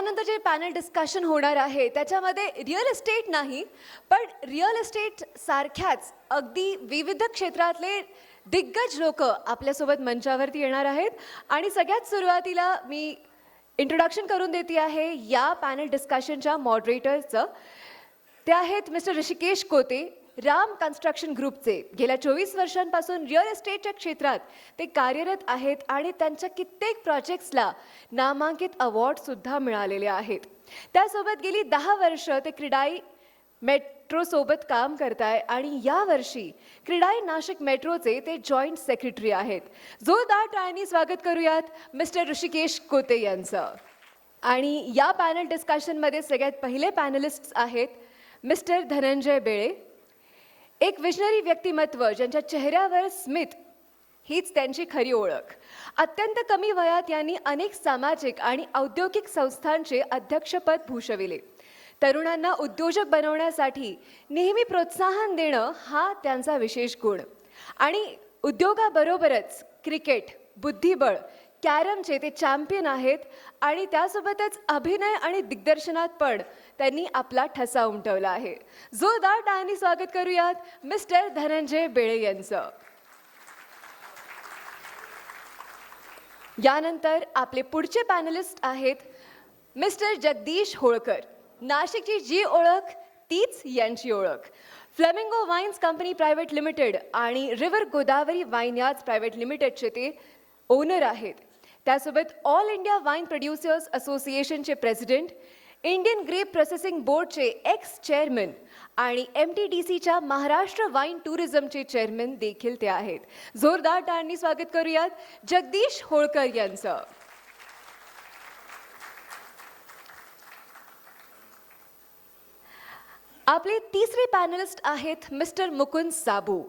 यानंतर जे panel discussion होणार आहे त्याच्यामध्ये रिअल इस्टेट नाही, पण रिअल इस्टेट सारख्याच अगदी विविध क्षेत्रातले दिग्गज लोक आपल्यासोबत मंचावरती येणार आहेत. आणि सगळ्यात सुरुवातीला मी इंट्रोडक्शन करून देते आहे या पॅनल डिस्कशनच्या मॉडरेटर्सचं. ते आहेत मिस्टर ऋषिकेश कोते, राम कन्स्ट्रक्शन ग्रुपचे. गेल्या 24 वर्षांपासून रिअल इस्टेटच्या क्षेत्रात ते कार्यरत आहेत आणि त्यांच्या कित्येक प्रोजेक्ट्सला नामांकित अवॉर्डसुद्धा मिळालेले आहेत. त्यासोबत गेली 10 वर्ष ते क्रीडाई मेट्रोसोबत काम करताय आणि यावर्षी क्रीडाई नाशिक मेट्रोचे ते जॉईंट सेक्रेटरी आहेत. जोरदार टाळ्यांनी स्वागत करूयात मिस्टर ऋषिकेश कोते यांचं. आणि या पॅनल डिस्कशनमध्ये सगळ्यात पहिले पॅनलिस्ट आहेत मिस्टर धनंजय बेळे, एक विजनरी व्यक्तिमत्व ज्यांच्या चेहऱ्यावर स्मित हीच त्यांची खरी ओळख. अत्यंत कमी वयात यांनी अनेक सामाजिक आणि औद्योगिक संस्थांचे अध्यक्षपद भूषविले. तरुणांना उद्योजक बनवण्यासाठी नेहमी प्रोत्साहन देणं हा त्यांचा विशेष गुण. आणि उद्योगाबरोबरच क्रिकेट, बुद्धिबळ, कॅरमचे ते चॅम्पियन आहेत आणि त्यासोबतच अभिनय आणि दिग्दर्शनात पण त्यांनी आपला ठसा उमटवला आहे. जोरदार टाळ्यांनी स्वागत करूयात मिस्टर धनंजय बेळे यांचं. यानंतर आपले पुढचे पॅनलिस्ट आहेत मिस्टर जगदीश होळकर. नाशिकची जी ओळख तीच यांची ओळख. Flamingo wines company private limited आणि रिव्हर गोदावरी वाईनयार्ड्स प्रायव्हेट लिमिटेडचे ते ओनर आहेत. त्यासोबत ऑल इंडिया वाईन प्रोड्युसर्स असोसिएशनचे प्रेसिडेंट, इंडियन ग्रेप प्रोसेसिंग बोर्डचे एक्स चेअरमन आणि MTDCच्या महाराष्ट्र वाईन टुरिझमचे चेअरमन देखील ते आहेत. जोरदार टाळ्यांनी स्वागत करूयात जगदीश होळकर यांचं. आपले तिसरे पॅनलिस्ट आहेत मिस्टर मुकुंद साबू.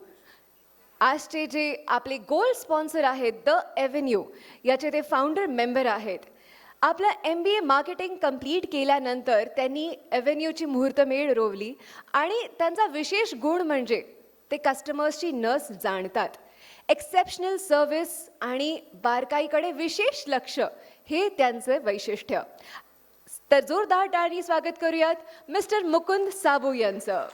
आजचे जे आपले गोल्ड स्पॉन्सर आहेत द एव्हेन्यू याचे ते फाउंडर मेंबर आहेत. आपलं MBA मार्केटिंग कंप्लीट केल्यानंतर त्यांनी एव्हेन्यूची मुहूर्तमेढ रोवली आणि त्यांचा विशेष गुण म्हणजे ते कस्टमर्सची नस जाणतात. एक्सेप्शनल सर्व्हिस आणि बारकाईकडे विशेष लक्ष हे त्यांचं वैशिष्ट्य. तर जोरदार टाळ्यांनी स्वागत करूयात मिस्टर मुकुंद साबू यांचं.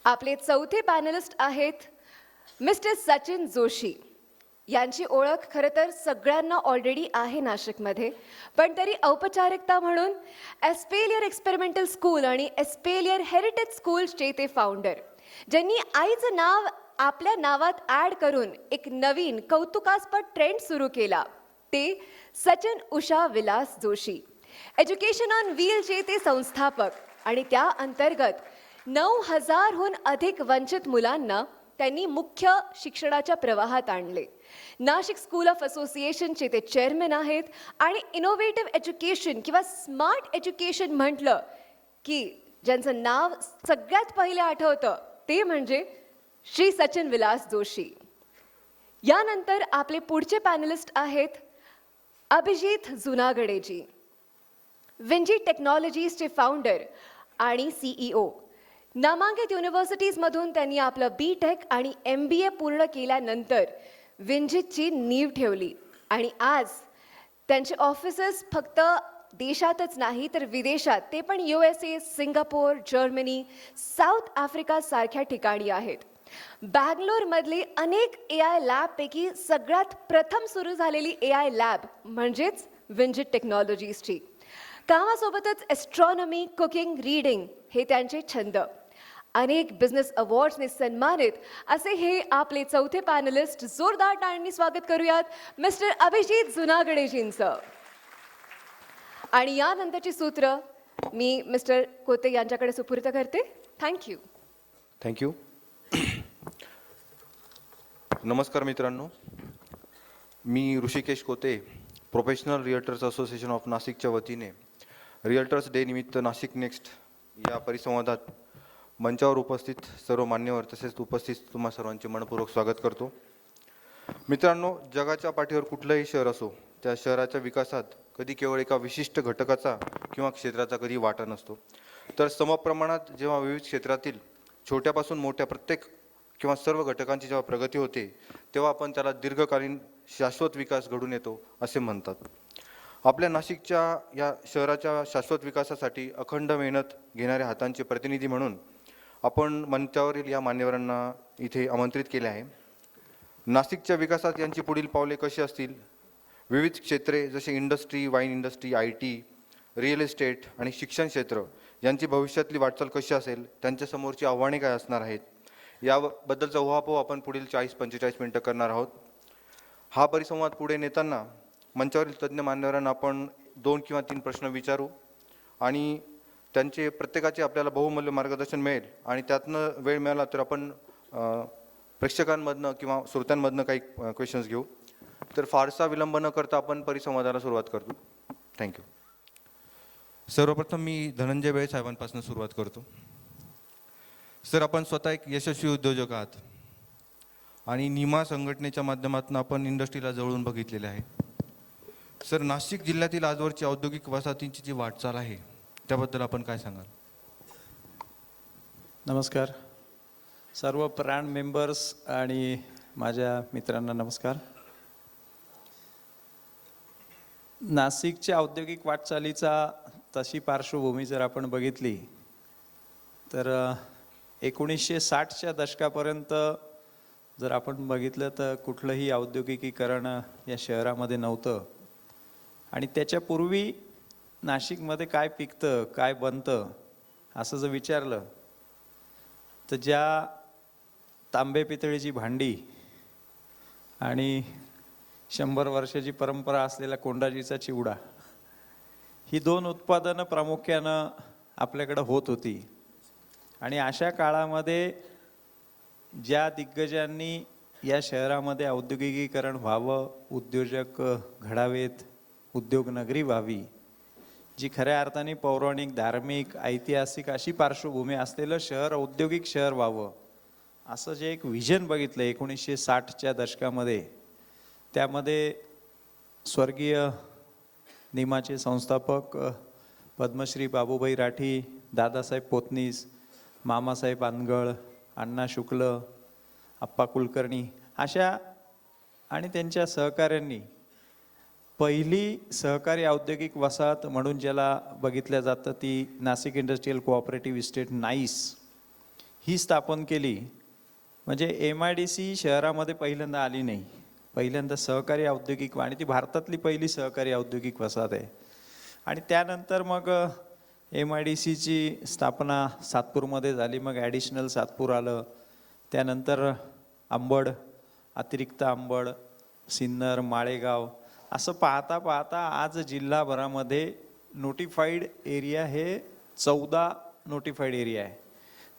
आपले चौथे पॅनलिस्ट आहेत मिस्टर सचिन जोशी. यांची ओळख खरं तर सगळ्यांना ऑलरेडी आहे नाशिकमध्ये, पण तरी औपचारिकता म्हणून एस्पेलियर एक्सपेरिमेंटल स्कूल आणि एस्पेलियर हेरिटेज स्कूलचे ते फाउंडर, ज्यांनी आईचं नाव आपल्या नावात ॲड करून एक नवीन कौतुकास्पद ट्रेंड सुरू केला, ते सचिन उषा विलास जोशी. एज्युकेशन ऑन व्हीलचे ते संस्थापक आणि त्या अंतर्गत 9,000हून अधिक वंचित मुलांना त्यांनी मुख्य शिक्षणाच्या प्रवाहात आणले. नाशिक स्कूल ऑफ असोसिएशनचे ते चेअरमन आहेत आणि इनोव्हेटिव्ह एज्युकेशन किंवा स्मार्ट एज्युकेशन म्हटलं की ज्यांचं नाव सगळ्यात पहिले आठवतं ते म्हणजे श्री सचिन विलास जोशी. यानंतर आपले पुढचे पॅनलिस्ट आहेत अभिजित जुनागडेजी. विंजी टेक्नॉलॉजीजचे फाउंडर आणि CEO. नामांकित युनिव्हर्सिटीजमधून त्यांनी आपलं BTech आणि MBA पूर्ण केल्यानंतर विंजितची नीव ठेवली आणि आज त्यांचे ऑफिसेस फक्त देशातच नाही तर विदेशात, ते पण USA, Singapore, Germany, south Africa सारख्या ठिकाणी आहेत. बँगलोरमधले अनेक AI लॅबपैकी सगळ्यात प्रथम सुरू झालेली AI लॅब म्हणजेच विंजित टेक्नॉलॉजीजची. कामासोबतच एस्ट्रॉनॉमी, कुकिंग, रीडिंग हे त्यांचे छंद. अनेक बिझनेस अवॉर्ड्सने सन्मानित असे हे आपले चौथे पॅनलिस्ट. जोरदार टाळ्यांनी स्वागत करूयात मिस्टर अभिजित जुनागडेजींचं. आणि यानंतरची सूत्र मी मिस्टर कोते यांच्याकडे सुपूर्द करते. थँक्यू. थँक्यू. नमस्कार मित्रांनो, मी ऋषिकेश कोते, प्रोफेशनल रिअल्टर्स असोसिएशन ऑफ नाशिकच्या वतीने रिअल्टर्स डे निमित्त नाशिक नेक्स्ट या परिसंवादात मंचावर उपस्थित सर्व मान्यवर तसेच उपस्थित तुम्हा सर्वांचे मनपूर्वक स्वागत करतो. मित्रांनो, जगाच्या पाठीवर कुठलंही शहर असो, त्या शहराच्या विकासात कधी केवळ एका विशिष्ट घटकाचा किंवा क्षेत्राचा कधी वाटा नसतो, तर समप्रमाणात जेव्हा विविध क्षेत्रातील छोट्यापासून मोठ्या प्रत्येक किंवा सर्व घटकांची जेव्हा प्रगती होते तेव्हा आपण त्याला दीर्घकालीन शाश्वत विकास घडून येतो असे म्हणतात. आपल्या नाशिकच्या या शहराच्या शाश्वत विकासासाठी अखंड मेहनत घेणाऱ्या हातांचे प्रतिनिधी म्हणून आपण मंचावरील या मान्यवरांना इथे आमंत्रित केले आहे. नाशिकच्या विकासात यांची पुढील पावले कशी असतील, विविध क्षेत्रे जसे industry, wine industry, IT, real estate आणि शिक्षण क्षेत्र यांची भविष्यातली वाटचाल कशी असेल, त्यांच्यासमोरची आव्हाने काय असणार आहेत, याबद्दलचा उहापोह आपण पुढील 40-45 मिनिटं करणार आहोत. हा परिसंवाद पुढे नेताना मंचावरील तज्ज्ञ मान्यवरांना आपण 2 किंवा 3 प्रश्न विचारू आणि त्यांचे प्रत्येकाचे आपल्याला बहुमूल्य मार्गदर्शन मिळेल आणि त्यातनं वेळ मिळाला तर आपण प्रेक्षकांमधनं किंवा श्रोत्यांमधनं काही क्वेश्चन्स घेऊ. तर फारसा विलंब न करता आपण परिसंवादाला सुरुवात करतो. थँक्यू. सर्वप्रथम मी धनंजय बेळे साहेबांपासून सुरुवात करतो. सर, आपण स्वतः एक यशस्वी उद्योजक आहात आणि निमा संघटनेच्या माध्यमातून आपण इंडस्ट्रीला जवळून बघितलेले आहे. सर, नाशिक जिल्ह्यातील आजवरची औद्योगिक वसाहतींची जी वाटचाल आहे त्याबद्दल आपण काय सांगाल? नमस्कार. सर्व प्राण मेंबर्स आणि माझ्या मित्रांना नमस्कार. नाशिकच्या औद्योगिक वाटचालीचा तशी पार्श्वभूमी जर आपण बघितली तर 1960च्या दशकापर्यंत जर आपण बघितलं तर कुठलंही औद्योगिकीकरण या शहरामध्ये नव्हतं आणि त्याच्यापूर्वी नाशिकमध्ये काय पिकतं, काय बनतं असं जर विचारलं तर ज्या तांबे पितळीची भांडी आणि 100 वर्षाची परंपरा असलेला कोंडाजीचा चिवडा, ही 2 उत्पादनं प्रामुख्यानं आपल्याकडं होत होती. आणि अशा काळामध्ये ज्या दिग्गजांनी या शहरामध्ये औद्योगिकीकरण व्हावं, उद्योजक घडावेत, उद्योगनगरी व्हावी, जी खऱ्या अर्थाने पौराणिक, धार्मिक, ऐतिहासिक अशी पार्श्वभूमी असलेलं शहर औद्योगिक शहर व्हावं असं जे एक व्हिजन बघितलं 1960च्या दशकामध्ये, त्यामध्ये स्वर्गीय निमाचे संस्थापक पद्मश्री बाबूभाई राठी, दादासाहेब पोतनीस, मामासाहेब अनगळ, अण्णा शुक्ल, अप्पा कुलकर्णी अशा आणि त्यांच्या सहकाऱ्यांनी पहिली सहकारी औद्योगिक वसाहत म्हणून ज्याला बघितल्या जातं ती Nashik industrial cooperative estate NICE ही स्थापन केली. म्हणजे MIDC शहरामध्ये पहिल्यांदा आली नाही, पहिल्यांदा सहकारी औद्योगिक आणि ती भारतातली पहिली सहकारी औद्योगिक वसाहत आहे. आणि त्यानंतर मग MIDCची स्थापना सातपूरमध्ये झाली, मग ॲडिशनल सातपूर आलं, त्यानंतर अंबड, अतिरिक्त अंबड, सिन्नर, माळेगाव असं पाहता पाहता आज जिल्हाभरामध्ये नोटिफाईड एरिया हे 14 नोटिफाईड एरिया आहे.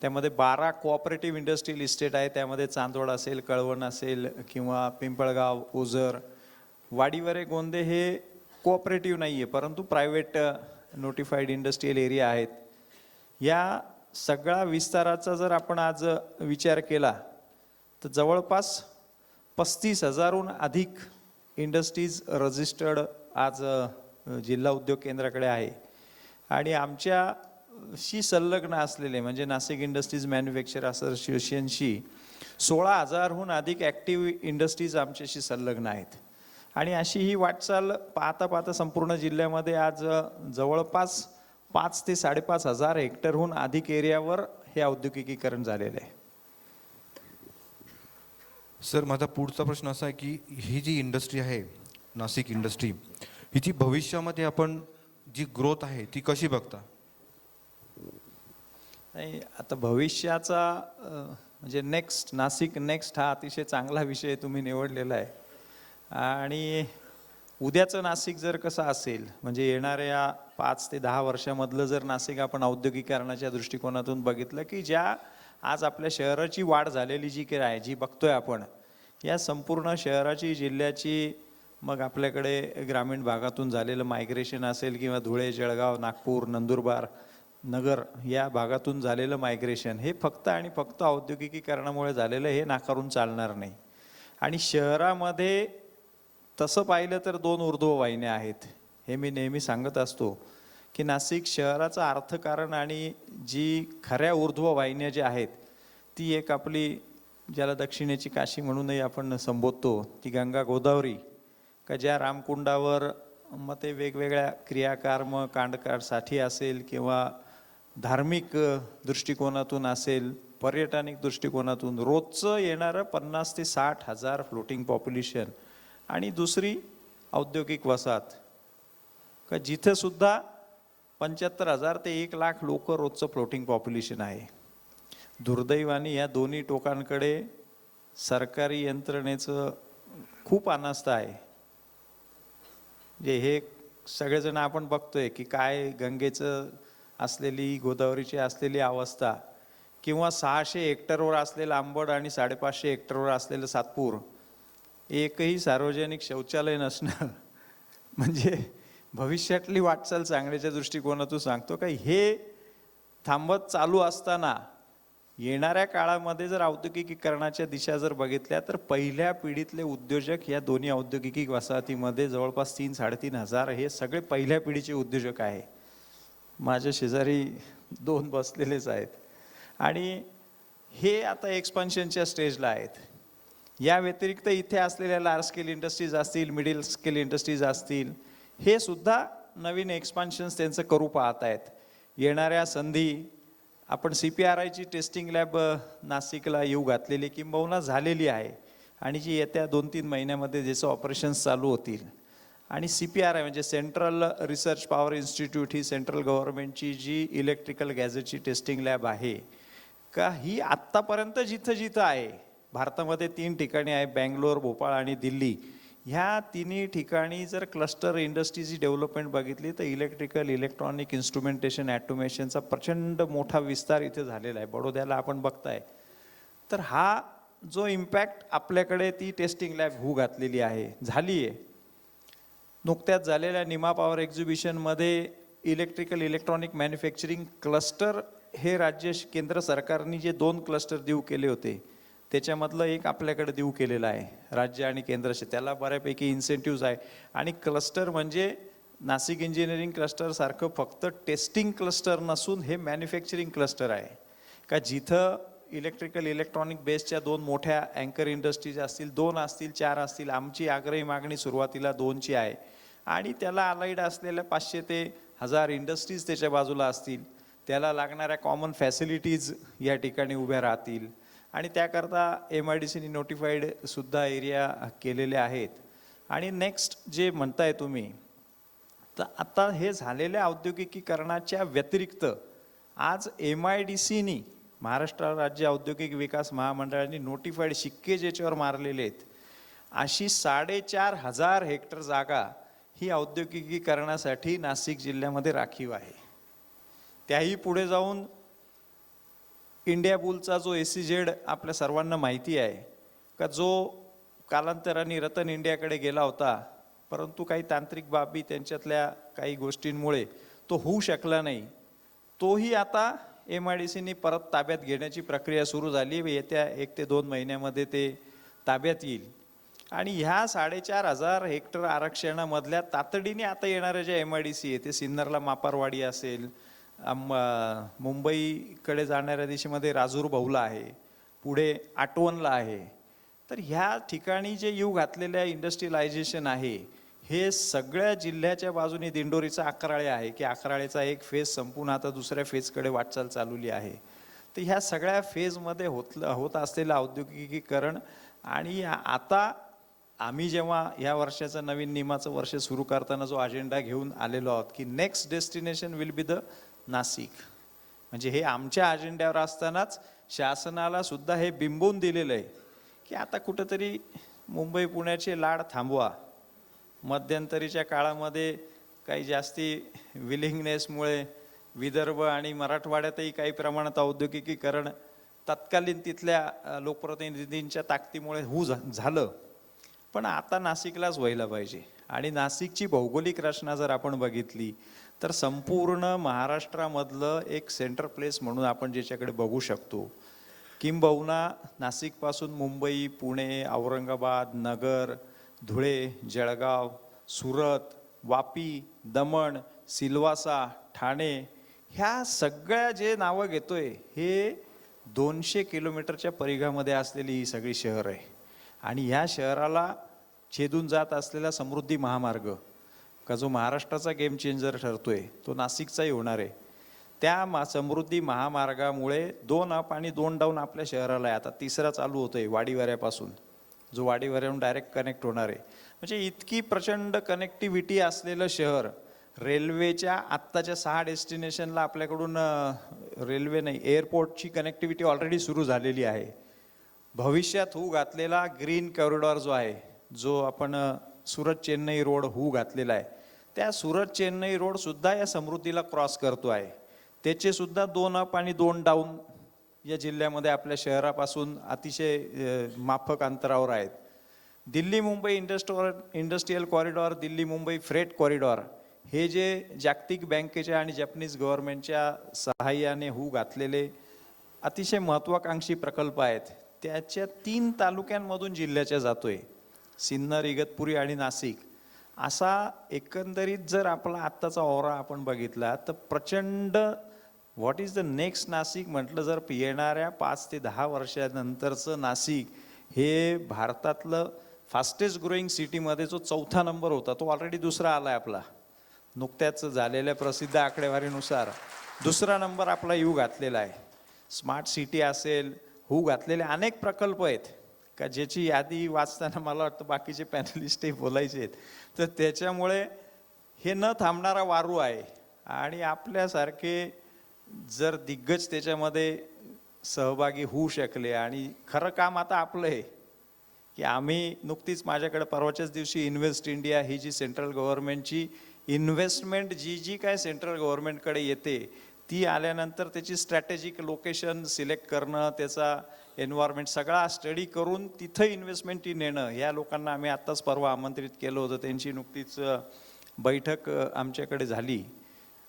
त्यामध्ये 12 कोऑपरेटिव्ह इंडस्ट्रियल इस्टेट आहे. त्यामध्ये चांदवड असेल, कळवण असेल किंवा पिंपळगाव, ओझर, वाडीवरे, गोंदे हे कोऑपरेटिव्ह नाही आहे परंतु प्रायव्हेट नोटिफाईड इंडस्ट्रियल एरिया आहेत. या सगळ्या विस्ताराचा जर आपण आज विचार केला तर जवळपास 35,000हून अधिक इंडस्ट्रीज रजिस्टर्ड आज जिल्हा उद्योग केंद्राकडे आहे. आणि आमच्याशी संलग्न असलेले म्हणजे नाशिक इंडस्ट्रीज मॅन्युफॅक्चर असोसिएशनशी 16,000हून अधिक ॲक्टिव्ह इंडस्ट्रीज आमच्याशी संलग्न आहेत. आणि अशी ही वाटचाल पाहता पाहता संपूर्ण जिल्ह्यामध्ये आज जवळपास 5,000 ते 5,500 हेक्टरहून अधिक एरियावर हे औद्योगिकीकरण झालेलं आहे. सर, माझा पुढचा प्रश्न असा आहे की ही जी इंडस्ट्री आहे, नाशिक इंडस्ट्री, हिची भविष्यामध्ये आपण जी ग्रोथ आहे ती कशी बघता? नाही, आता भविष्याचा म्हणजे नाशिक नेक्स्ट हा अतिशय चांगला विषय तुम्ही निवडलेला आहे. आणि उद्याचं नाशिक जर कसं असेल म्हणजे येणाऱ्या 5 ते 10 वर्षामधलं जर नाशिक आपण औद्योगिकीकरणाच्या दृष्टिकोनातून बघितलं की ज्या आज आपल्या शहराची वाढ झालेली जी काही आहे, जी बघतोय आपण, या संपूर्ण शहराची, जिल्ह्याची, मग आपल्याकडे ग्रामीण भागातून झालेलं मायग्रेशन असेल किंवा धुळे, जळगाव, नागपूर, नंदुरबार, नगर या भागातून झालेलं मायग्रेशन हे फक्त आणि फक्त औद्योगिकीकरणामुळे झालेलं हे नाकारून चालणार नाही. आणि शहरामध्ये तसं पाहिलं तर 2 ऊर्ध्ववाहिन्या आहेत. हे मी नेहमी सांगत असतो की नाशिक शहराचं अर्थकारण आणि जी खऱ्या ऊर्ध्ववाहिन्या ज्या आहेत ती एक आपली ज्याला दक्षिणेची काशी म्हणूनही आपण संबोधतो, ती गंगा गोदावरी, का ज्या रामकुंडावर मग ते वेगवेगळ्या क्रियाकर्म कांडकारसाठी असेल किंवा धार्मिक दृष्टिकोनातून असेल, पर्यटनिक दृष्टिकोनातून रोजचं येणारं 50 ते 60 हजार फ्लोटिंग पॉप्युलेशन. आणि दुसरी औद्योगिक वसाहत, का जिथं सुद्धा 75,000 ते 1,00,000 लोक रोजचं फ्लोटिंग पॉप्युलेशन आहे. दुर्दैवाने या दोन्ही टोकांकडे सरकारी यंत्रणेचं खूप अनास्था आहे. जे हे सगळेजण आपण बघतोय की काय गंगेचं असलेली, गोदावरीची असलेली अवस्था, किंवा 600 हेक्टरवर असलेलं आंबड आणि 550 हेक्टरवर असलेलं सातपूर, एकही सार्वजनिक शौचालय नसणं म्हणजे भविष्यातली वाटचाल सांगण्याच्या दृष्टिकोनातून सांगतो का हे थांबत चालू असताना येणाऱ्या काळामध्ये जर औद्योगिकीकरणाच्या दिशा जर बघितल्या तर पहिल्या पिढीतले उद्योजक या दोन्ही औद्योगिक वसाहतीमध्ये जवळपास 3-3.5 हजार हे सगळे पहिल्या पिढीचे उद्योजक आहे. माझ्या शेजारी 2 बसलेलेच आहेत आणि हे आता एक्सपान्शनच्या स्टेजला आहेत. या व्यतिरिक्त इथे असलेल्या लार्ज स्केल इंडस्ट्रीज असतील, मिडल स्केल इंडस्ट्रीज असतील, हे सुद्धा नवीन एक्सपान्शन्स त्यांचं करू पाहत आहेत. येणाऱ्या संधी आपण CPRIची टेस्टिंग लॅब नाशिकला येऊ घातलेली किंबहुना झालेली आहे आणि जी येत्या 2-3 महिन्यामध्ये ज्याचं ऑपरेशन्स चालू होतील. आणि CPRI म्हणजे सेंट्रल रिसर्च पॉवर इन्स्टिट्यूट, ही सेंट्रल गव्हर्नमेंटची जी इलेक्ट्रिकल गॅजेटची टेस्टिंग लॅब आहे, का ही आत्तापर्यंत जिथं जिथं आहे भारतामध्ये 3 ठिकाणी आहे, बँगलोर, भोपाळ आणि दिल्ली. ह्या तिन्ही ठिकाणी जर क्लस्टर इंडस्ट्रीची डेव्हलपमेंट बघितली तर इलेक्ट्रिकल, इलेक्ट्रॉनिक इन्स्ट्रुमेंटेशन, ॲटोमेशनचा प्रचंड मोठा विस्तार इथे झालेला आहे. बडोद्याला आपण बघताय. तर हा जो इम्पॅक्ट आपल्याकडे ती टेस्टिंग लॅब होऊ घातलेली आहे, झाली आहे. नुकत्याच झालेल्या निमा पॉवर एक्झिबिशनमध्ये इलेक्ट्रिकल, इलेक्ट्रॉनिक मॅन्युफॅक्चरिंग क्लस्टर हे राज्य केंद्र सरकारने जे 2 क्लस्टर देऊ केले होते त्याच्यामधलं एक आपल्याकडे देऊ केलेलं आहे राज्य आणि केंद्राचे. त्याला बऱ्यापैकी इन्सेंटिव्ज आहे. आणि क्लस्टर म्हणजे नाशिक इंजिनिअरिंग क्लस्टर सारखं फक्त टेस्टिंग क्लस्टर नसून हे मॅन्युफॅक्चरिंग क्लस्टर आहे, का जिथं इलेक्ट्रिकल, इलेक्ट्रॉनिक बेसच्या 2 मोठ्या अँकर इंडस्ट्रीज असतील, 2 असतील, 4 असतील. आमची आग्रही मागणी सुरुवातीला 2ची आहे आणि त्याला अलाइड असलेल्या 500 ते 1000 इंडस्ट्रीज त्याच्या बाजूला असतील. त्याला लागणाऱ्या कॉमन फॅसिलिटीज या ठिकाणी उभ्या राहतील आणि त्याकरता MIDCने नोटिफाईड सुद्धा एरिया केलेले आहेत. आणि नेक्स्ट जे म्हणताय तुम्ही, तर आता हे झालेल्या औद्योगिकीकरणाच्या व्यतिरिक्त आज MIDCनी, महाराष्ट्र राज्य औद्योगिक विकास महामंडळाने नोटिफाईड शिक्के ज्याच्यावर मारलेले आहेत, अशी 4,500 हेक्टर जागा ही औद्योगिकीकरणासाठी नाशिक जिल्ह्यामध्ये राखीव आहे. त्याही पुढे जाऊन इंडिया बुलचा जो SEZ आपल्या सर्वांना माहिती आहे, का जो कालांतराने रतन इंडियाकडे गेला होता, परंतु काही तांत्रिक बाबी त्यांच्यातल्या काही गोष्टींमुळे तो होऊ शकला नाही. तोही आता MIDCने परत ताब्यात घेण्याची प्रक्रिया सुरू झाली. येत्या 1 ते 2 महिन्यामध्ये ते ताब्यात येईल. आणि ह्या 4,500 हेक्टर आरक्षणामधल्या तातडीने आता येणाऱ्या ज्या MIDC आहे, ते सिन्नरला मापारवाडी असेल, मुंबईकडे जाणाऱ्या दिशेमध्ये राजूर बहुला आहे, पुढे आटवणला आहे. तर ह्या ठिकाणी जे येऊ घातलेल्या इंडस्ट्रियलायझेशन आहे, हे सगळ्या जिल्ह्याच्या बाजूने दिंडोरीचा अकराळे आहे, की अकराळेचा एक फेज संपून आता दुसऱ्या फेजकडे वाटचाल चालवली आहे. तर ह्या सगळ्या फेजमध्ये होत असलेलं औद्योगिकीकरण. आणि आता आम्ही जेव्हा ह्या वर्षाचं नवीन निमाचं वर्ष सुरू करताना जो अजेंडा घेऊन आलेलो आहोत, की next destination will be the Nashik, म्हणजे हे आमच्या अजेंड्यावर असतानाच शासनाला सुद्धा हे बिंबवून दिलेलं आहे की आता कुठंतरी मुंबई पुण्याचे लाड थांबवा. मध्यंतरीच्या काळामध्ये काही जास्ती विलिंगनेसमुळे विदर्भ आणि मराठवाड्यातही काही प्रमाणात औद्योगिकीकरण तत्कालीन तिथल्या लोकप्रतिनिधींच्या ताकदीमुळे झालं, पण आता नाशिकलाच व्हायला पाहिजे. आणि नाशिकची भौगोलिक रचना जर आपण बघितली तर संपूर्ण महाराष्ट्रामधलं एक सेंटर प्लेस म्हणून आपण ज्याच्याकडे बघू शकतो. किंबहुना नाशिकपासून मुंबई, पुणे, औरंगाबाद, नगर, धुळे, जळगाव, सुरत, वापी, दमण, सिल्वासा, ठाणे, ह्या सगळ्या जे नावं घेतोय हे 200 किलोमीटरच्या परिघामध्ये असलेली ही सगळी शहर आहे. आणि ह्या शहराला छेदून जात असलेला समृद्धी महामार्ग का जो महाराष्ट्राचा गेम चेंजर ठरतोय तो नाशिकचाही होणार आहे. त्या समृद्धी महामार्गामुळे 2 अप आणि 2 डाऊन आपल्या शहराला आहे. आता तिसरा चालू होतोय वाडीवाऱ्यापासून, जो वाडीवाऱ्याहून डायरेक्ट कनेक्ट होणार आहे. म्हणजे इतकी प्रचंड कनेक्टिव्हिटी असलेलं शहर, रेल्वेच्या आत्ताच्या 6 डेस्टिनेशनला आपल्याकडून रेल्वे नाही, एअरपोर्टची कनेक्टिव्हिटी ऑलरेडी सुरू झालेली आहे. भविष्यात होऊ घातलेला ग्रीन कॉरिडॉर जो आहे, जो आपण सुरत चेन्नई रोड होऊ घातलेला आहे, त्या सुरत चेन्नई रोडसुद्धा या समृद्धीला क्रॉस करतो आहे. त्याचे सुद्धा 2 अप आणि 2 डाऊन या जिल्ह्यामध्ये आपल्या शहरापासून अतिशय माफक अंतरावर आहेत. Delhi Mumbai industrial corridor, Delhi Mumbai freight corridor हे जे जागतिक बँकेच्या आणि जपनीज गव्हर्नमेंटच्या सहाय्याने होऊ घातलेले अतिशय महत्त्वाकांक्षी प्रकल्प आहेत. त्याच्या 3 तालुक्यांमधून जिल्ह्याच्या जातोय, सिन्नर, इगतपुरी आणि नाशिक. असा एकंदरीत जर आपला आत्ताचा ओरा आपण बघितला तर प्रचंड what is the next Nashik म्हटलं जर येणाऱ्या 5 ते 10 वर्षानंतरचं नाशिक हे भारतातलं फास्टेस्ट ग्रोईंग सिटीमध्ये जो 4था नंबर होता तो ऑलरेडी दुसरा आला आहे आपला. नुकत्याच झालेल्या प्रसिद्ध आकडेवारीनुसार 2रा नंबर आपला येऊ घातलेला आहे. स्मार्ट सिटी असेल, होऊ घातलेले अनेक प्रकल्प आहेत का ज्याची यादी वाचताना मला वाटतं बाकीचे पॅनलिस्टही बोलायचे आहेत. तर त्याच्यामुळे हे न थांबणारा वारू आहे. आणि आपल्यासारखे जर दिग्गज त्याच्यामध्ये सहभागी होऊ शकले, आणि खरं काम आता आपलं आहे की आम्ही नुकतीच, माझ्याकडे परवाच्याच दिवशी इन्व्हेस्ट इंडिया ही जी सेंट्रल गव्हर्नमेंटची इन्व्हेस्टमेंट जी काय सेंट्रल गव्हर्नमेंटकडे येते ती आल्यानंतर त्याची स्ट्रॅटेजिक लोकेशन सिलेक्ट करणं, त्याचा एन्व्हायरमेंट सगळा स्टडी करून तिथं इन्व्हेस्टमेंट नेणं, ह्या लोकांना आम्ही आत्ताच परवा आमंत्रित केलं होतं. त्यांची नुकतीच बैठक आमच्याकडे झाली.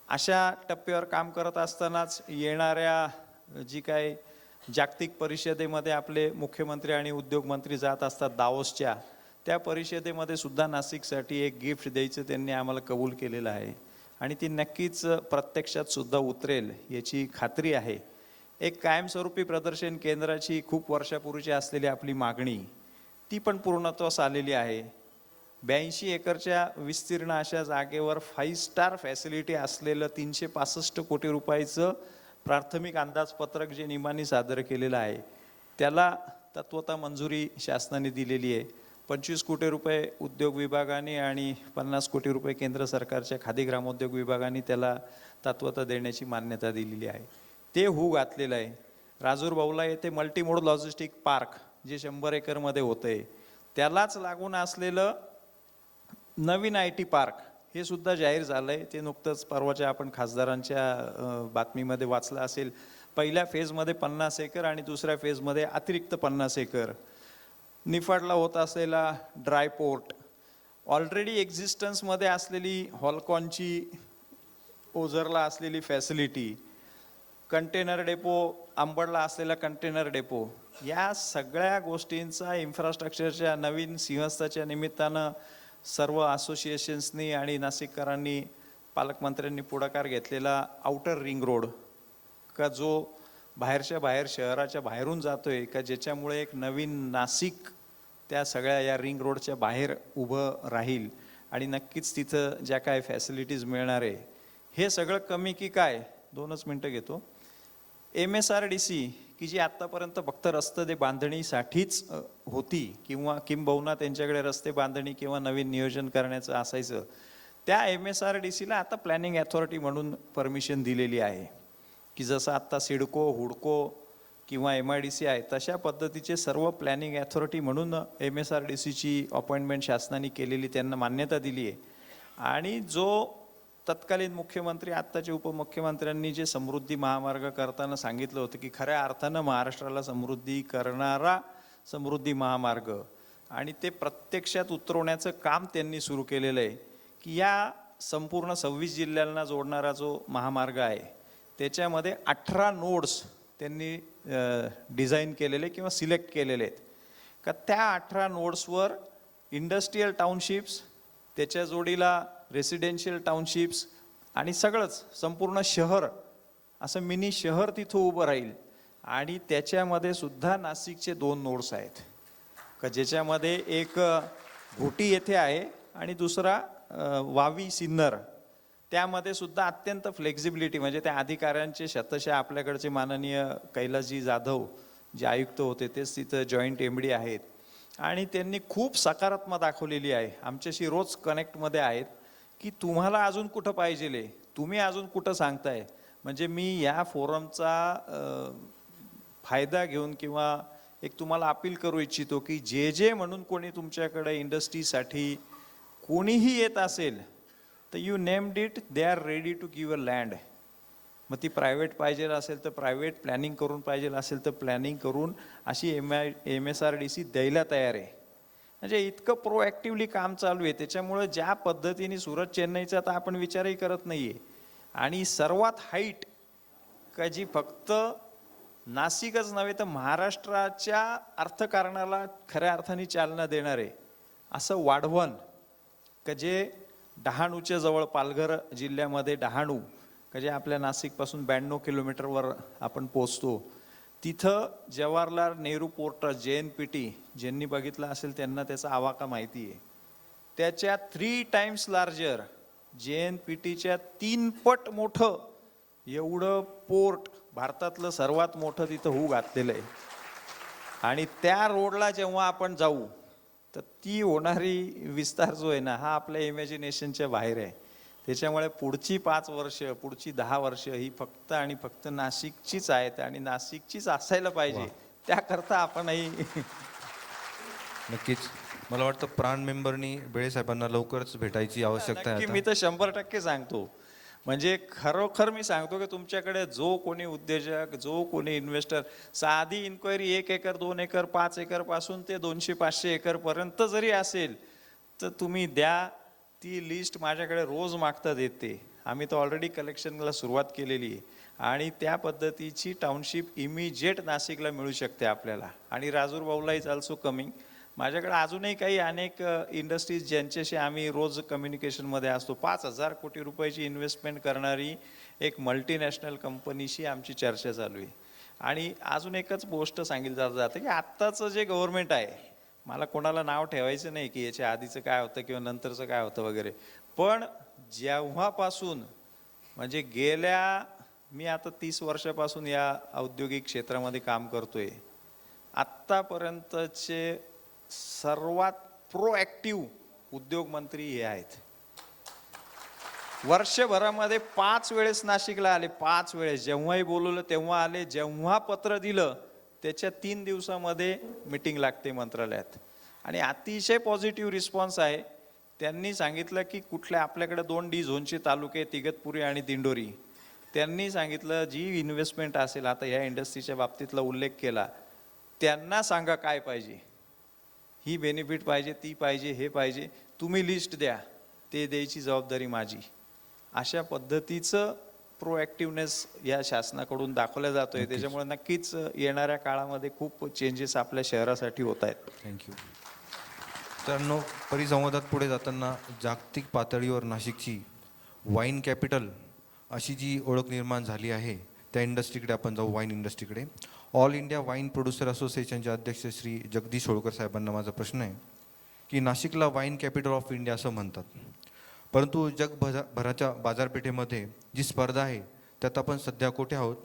अशा टप्प्यावर काम करत असतानाच येणाऱ्या जी काय जागतिक परिषदेमध्ये आपले मुख्यमंत्री आणि उद्योगमंत्री जात असतात दावोसच्या, त्या परिषदेमध्ये सुद्धा नाशिकसाठी एक गिफ्ट द्यायचं त्यांनी आम्हाला कबूल केलेलं आहे. आणि ती नक्कीच प्रत्यक्षात सुद्धा उतरेल याची खात्री आहे. एक कायमस्वरूपी प्रदर्शन केंद्राची खूप वर्षापूर्वीची असलेली आपली मागणी, ती पण पूर्णत्वास आलेली आहे. 82 एकरच्या विस्तीर्ण अशा जागेवर 5 स्टार फॅसिलिटी असलेलं 365 कोटी रुपयाचं प्राथमिक अंदाजपत्रक जे निमानी सादर केलेलं आहे, त्याला तत्वतः मंजुरी शासनाने दिलेली आहे. 25 कोटी रुपये उद्योग विभागाने आणि 50 कोटी रुपये केंद्र सरकारच्या खादी ग्रामोद्योग विभागाने त्याला तत्वतः देण्याची मान्यता दिलेली आहे. ते होऊ घातलेलं आहे. राजूर बावला येथे मल्टीमोड लॉजिस्टिक पार्क जे 100 एकरमध्ये होतंय, त्यालाच लागून असलेलं नवीन IT पार्क हे सुद्धा जाहीर झालं आहे. ते नुकतंच परवाच्या आपण खासदारांच्या बातमीमध्ये वाचलं असेल. पहिल्या फेजमध्ये 50 एकर आणि दुसऱ्या फेजमध्ये अतिरिक्त 50 एकर. निफाडला होत असलेला ड्राय पोर्ट, ऑलरेडी एक्झिस्टन्समध्ये असलेली हॉलकॉनची ओझरला असलेली फॅसिलिटी, कंटेनर डेपो, अंबडला असलेला कंटेनर डेपो, या सगळ्या गोष्टींचा इन्फ्रास्ट्रक्चरच्या नवीन सिंहस्थाच्या निमित्तानं सर्व असोसिएशन्सनी आणि नाशिककरांनी, पालकमंत्र्यांनी पुढाकार घेतलेला आउटर रिंग रोड का जो बाहेरच्या बाहेर शहराच्या बाहेरून जातोय का ज्याच्यामुळे एक नवीन नाशिक त्या सगळ्या या रिंग रोडच्या बाहेर उभं राहील. आणि नक्कीच तिथं ज्या काय फॅसिलिटीज मिळणार आहे हे सगळं कमी की काय, 2च मिनटं घेतो. MSRDC की जी आत्तापर्यंत फक्त रस्ते बांधणीसाठीच होती किंवा किंबहुना त्यांच्याकडे रस्ते बांधणी किंवा नवीन नियोजन करण्याचं असायचं, त्या MSRDCला आता प्लॅनिंग अथॉरिटी म्हणून परमिशन दिलेली आहे. की जसं आत्ता सिडको, हुडको किंवा MIDC आहे तशा पद्धतीचे सर्व प्लॅनिंग अथॉरिटी म्हणून MSRDCची अपॉइंटमेंट शासनाने केलेली, त्यांना मान्यता दिली आहे. आणि जो तत्कालीन मुख्यमंत्री आत्ताचे उपमुख्यमंत्र्यांनी जे समृद्धी महामार्ग करताना सांगितलं होतं की खऱ्या अर्थानं महाराष्ट्राला समृद्धी करणारा समृद्धी महामार्ग, आणि ते प्रत्यक्षात उतरवण्याचं काम त्यांनी सुरू केलेलं आहे. की या संपूर्ण 26 जिल्ह्यांना जोडणारा जो महामार्ग आहे त्याच्यामध्ये 18 नोड्स त्यांनी डिझाईन केलेले किंवा सिलेक्ट केलेले आहेत. का त्या 18 नोड्सवर इंडस्ट्रियल टाउनशिप्स, त्याच्या जोडीला रेसिडेन्शियल टाउनशिप्स आणि सगळंच संपूर्ण शहर, असं मिनी शहर तिथं उभं राहील. आणि त्याच्यामध्ये सुद्धा नाशिकचे 2 नोड्स आहेत का ज्याच्यामध्ये एक घोटी येथे आहे आणि दुसरा वावी सिन्नर. त्यामध्ये सुद्धा अत्यंत फ्लेक्झिबिलिटी म्हणजे त्या अधिकाऱ्यांचे शतशः आपल्याकडचे माननीय कैलासजी जाधव जे आयुक्त होते तेच तिथं जॉईंट MD आहेत आणि त्यांनी खूप सकारात्मक दाखवलेली आहे. आमच्याशी रोज कनेक्टमध्ये आहेत की तुम्हाला अजून कुठं पाहिजे, तुम्ही अजून कुठं सांगताय. म्हणजे मी या फोरमचा फायदा घेऊन किंवा एक तुम्हाला अपील करू इच्छितो की जे म्हणून कोणी तुमच्याकडे इंडस्ट्रीसाठी कोणीही येत असेल तर you named it, they are ready to give a land. मग ती प्रायव्हेट पाहिजे असेल तर प्रायव्हेट, प्लॅनिंग करून पाहिजे असेल तर प्लॅनिंग करून अशी MSRDC द्यायला तयार आहे. म्हणजे इतकं प्रोॲक्टिव्हली काम चालू आहे. त्याच्यामुळं ज्या पद्धतीने सुरत चेन्नईचा तर आपण विचारही करत नाही आहे. आणि सर्वात हाईट का जी फक्त नाशिकच नव्हे तर महाराष्ट्राच्या अर्थकारणाला खऱ्या अर्थाने चालना देणार आहे असं वाढवण का जे डहाणूच्या जवळ पालघर जिल्ह्यामध्ये डहाणू का जे आपल्या नाशिकपासून 92 किलोमीटरवर आपण पोचतो. तिथं जवाहरलाल नेहरू पोर्ट JNPT ज्यांनी बघितलं असेल त्यांना त्याचा आवाका माहिती आहे. त्याच्या 3 टाइम्स लार्जर JNPTच्या 3 पट मोठं एवढं पोर्ट भारतातलं सर्वात मोठं तिथं होऊ घातलेलं आहे. आणि त्या रोडला जेव्हा आपण जाऊ तर ती होणारी विस्तार जो आहे ना हा आपल्या इमॅजिनेशनच्या बाहेर आहे. त्याच्यामुळे पुढची 5 वर्ष, पुढची 10 वर्ष ही फक्त आणि फक्त नाशिकचीच आहेत आणि नाशिकचीच असायला पाहिजे. त्याकरता आपणही नक्कीच मला वाटतं प्राण मेंबरनी बेळे साहेबांना लवकरच भेटायची आवश्यकता आहे. नक्की, मी तर 100% सांगतो. म्हणजे खरोखर मी सांगतो की तुमच्याकडे जो कोणी उद्योजक, जो कोणी इन्व्हेस्टर, साधी इन्क्वायरी 1 एकर 2 एकर 5 एकर पासून ते 200-500 एकर पर्यंत जरी असेल तर तुम्ही द्या. ती लिस्ट माझ्याकडे रोज मागतात येते. आम्ही तर ऑलरेडी कलेक्शनला सुरुवात केलेली आहे आणि त्या पद्धतीची टाउनशिप इमिजिएट नाशिकला मिळू शकते आपल्याला. आणि राजूर बाऊला इज ऑल्सो कमिंग. माझ्याकडे अजूनही काही अनेक इंडस्ट्रीज ज्यांच्याशी आम्ही रोज कम्युनिकेशनमध्ये असतो. 5,000 कोटी रुपयाची इन्व्हेस्टमेंट करणारी एक मल्टीनॅशनल कंपनीशी आमची चर्चा चालू आहे. आणि अजून एकच गोष्ट सांगितलं जातं की आत्ताचं जे गव्हर्नमेंट आहे, मला कोणाला नाव ठेवायचं नाही की याच्या आधीचं काय होतं किंवा नंतरचं काय होतं वगैरे, पण जेव्हापासून म्हणजे मी आता 30 वर्षापासून या औद्योगिक क्षेत्रामध्ये काम करतोय, आत्तापर्यंतचे सर्वात प्रोॲक्टिव्ह उद्योगमंत्री हे आहेत. वर्षभरामध्ये 5 वेळेस नाशिकला आले, 5 वेळेस. जेव्हाही बोलवलं तेव्हा आले, जेव्हा पत्र दिलं त्याच्या 3 दिवसामध्ये मीटिंग लागते मंत्रालयात. आणि अतिशय पॉझिटिव्ह रिस्पॉन्स आहे. त्यांनी सांगितलं की कुठल्या आपल्याकडे 2 D झोनचे तालुके, इगतपुरी आणि दिंडोरी. त्यांनी सांगितलं जी इन्व्हेस्टमेंट असेल, आता ह्या इंडस्ट्रीच्या बाबतीतला उल्लेख केला, त्यांना सांगा काय पाहिजे, ही बेनिफिट पाहिजे, ती पाहिजे, हे पाहिजे, तुम्ही लिस्ट द्या, ते द्यायची जबाबदारी माझी. अशा पद्धतीचं प्रोॲक्टिव्हनेस या शासनाकडून दाखवल्या जातोय. त्याच्यामुळे नक्कीच येणाऱ्या काळामध्ये खूप चेंजेस आपल्या शहरासाठी होत आहेत. थँक्यू. मित्रांनो, परिसंवादात पुढे जाताना जागतिक पातळीवर नाशिकची वाईन कॅपिटल अशी जी ओळख निर्माण झाली आहे त्या इंडस्ट्रीकडे आपण जाऊ, वाईन इंडस्ट्रीकडे. ऑल इंडिया वाईन प्रोड्युसर असोसिएशनचे अध्यक्ष श्री जगदीश होळकर साहेबांना माझा प्रश्न आहे की नाशिकला वाईन कॅपिटल ऑफ इंडिया असं म्हणतात, परंतु जगभराच्या बाजारपेठेमध्ये जी स्पर्धा आहे त्यात आपण सध्या कुठे आहोत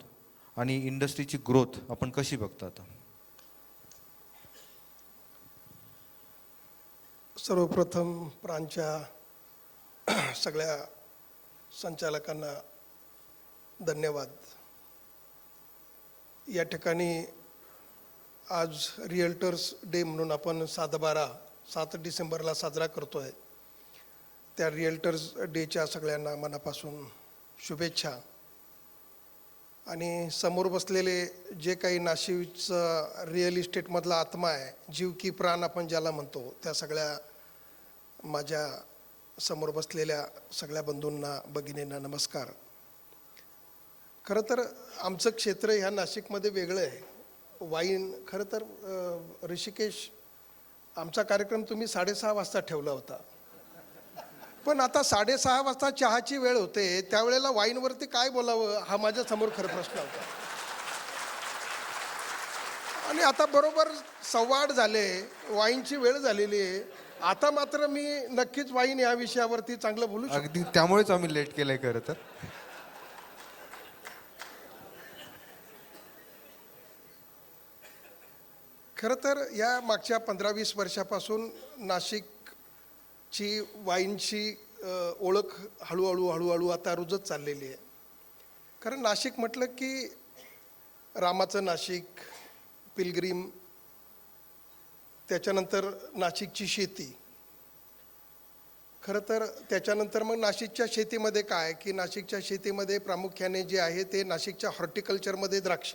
आणि इंडस्ट्रीची ग्रोथ आपण कशी बघतात? सर्वप्रथम प्रांच्या सगळ्या संचालकांना धन्यवाद. या ठिकाणी आज रिअल्टर्स डे म्हणून आपण 7 डिसेंबरला साजरा करतो आहे. त्या रिअल्टर्स डेच्या सगळ्यांना मनापासून शुभेच्छा. आणि समोर बसलेले जे काही नाशिकचं रिअल इस्टेटमधला आत्मा आहे, जीव की प्राण आपण ज्याला म्हणतो, त्या सगळ्या माझ्या समोर बसलेल्या सगळ्या बंधूंना, भगिनींना नमस्कार. खरं तर आमचं क्षेत्र ह्या नाशिकमध्ये वेगळं आहे. वाईन खरं तर ऋषिकेश, आमचा कार्यक्रम तुम्ही 6:30 वाजता ठेवला होता, पण आता 6:30 वाजता चहाची वेळ होते, त्यावेळेला वाईनवरती काय बोलावं हा माझ्या समोर खरं प्रश्न होता. आणि आता बरोबर 8:15 झाले, वाईनची वेळ झालेली आहे. आता मात्र मी नक्कीच वाईन या विषयावरती चांगलं बोलू शकतो. अगदी त्यामुळेच आम्ही लेट केलंय खरं तर. खरं तर या मागच्या 15-20 वर्षापासून नाशिकची वाईनची ओळख हळूहळू आता रुजत चाललेली आहे. कारण नाशिक म्हटलं की रामाचं नाशिक, पिलग्रीम, त्याच्यानंतर नाशिकची शेती. खरं तर त्याच्यानंतर मग नाशिकच्या शेतीमध्ये काय की नाशिकच्या शेतीमध्ये प्रामुख्याने जे आहे ते नाशिकच्या हॉर्टिकल्चरमध्ये द्राक्ष,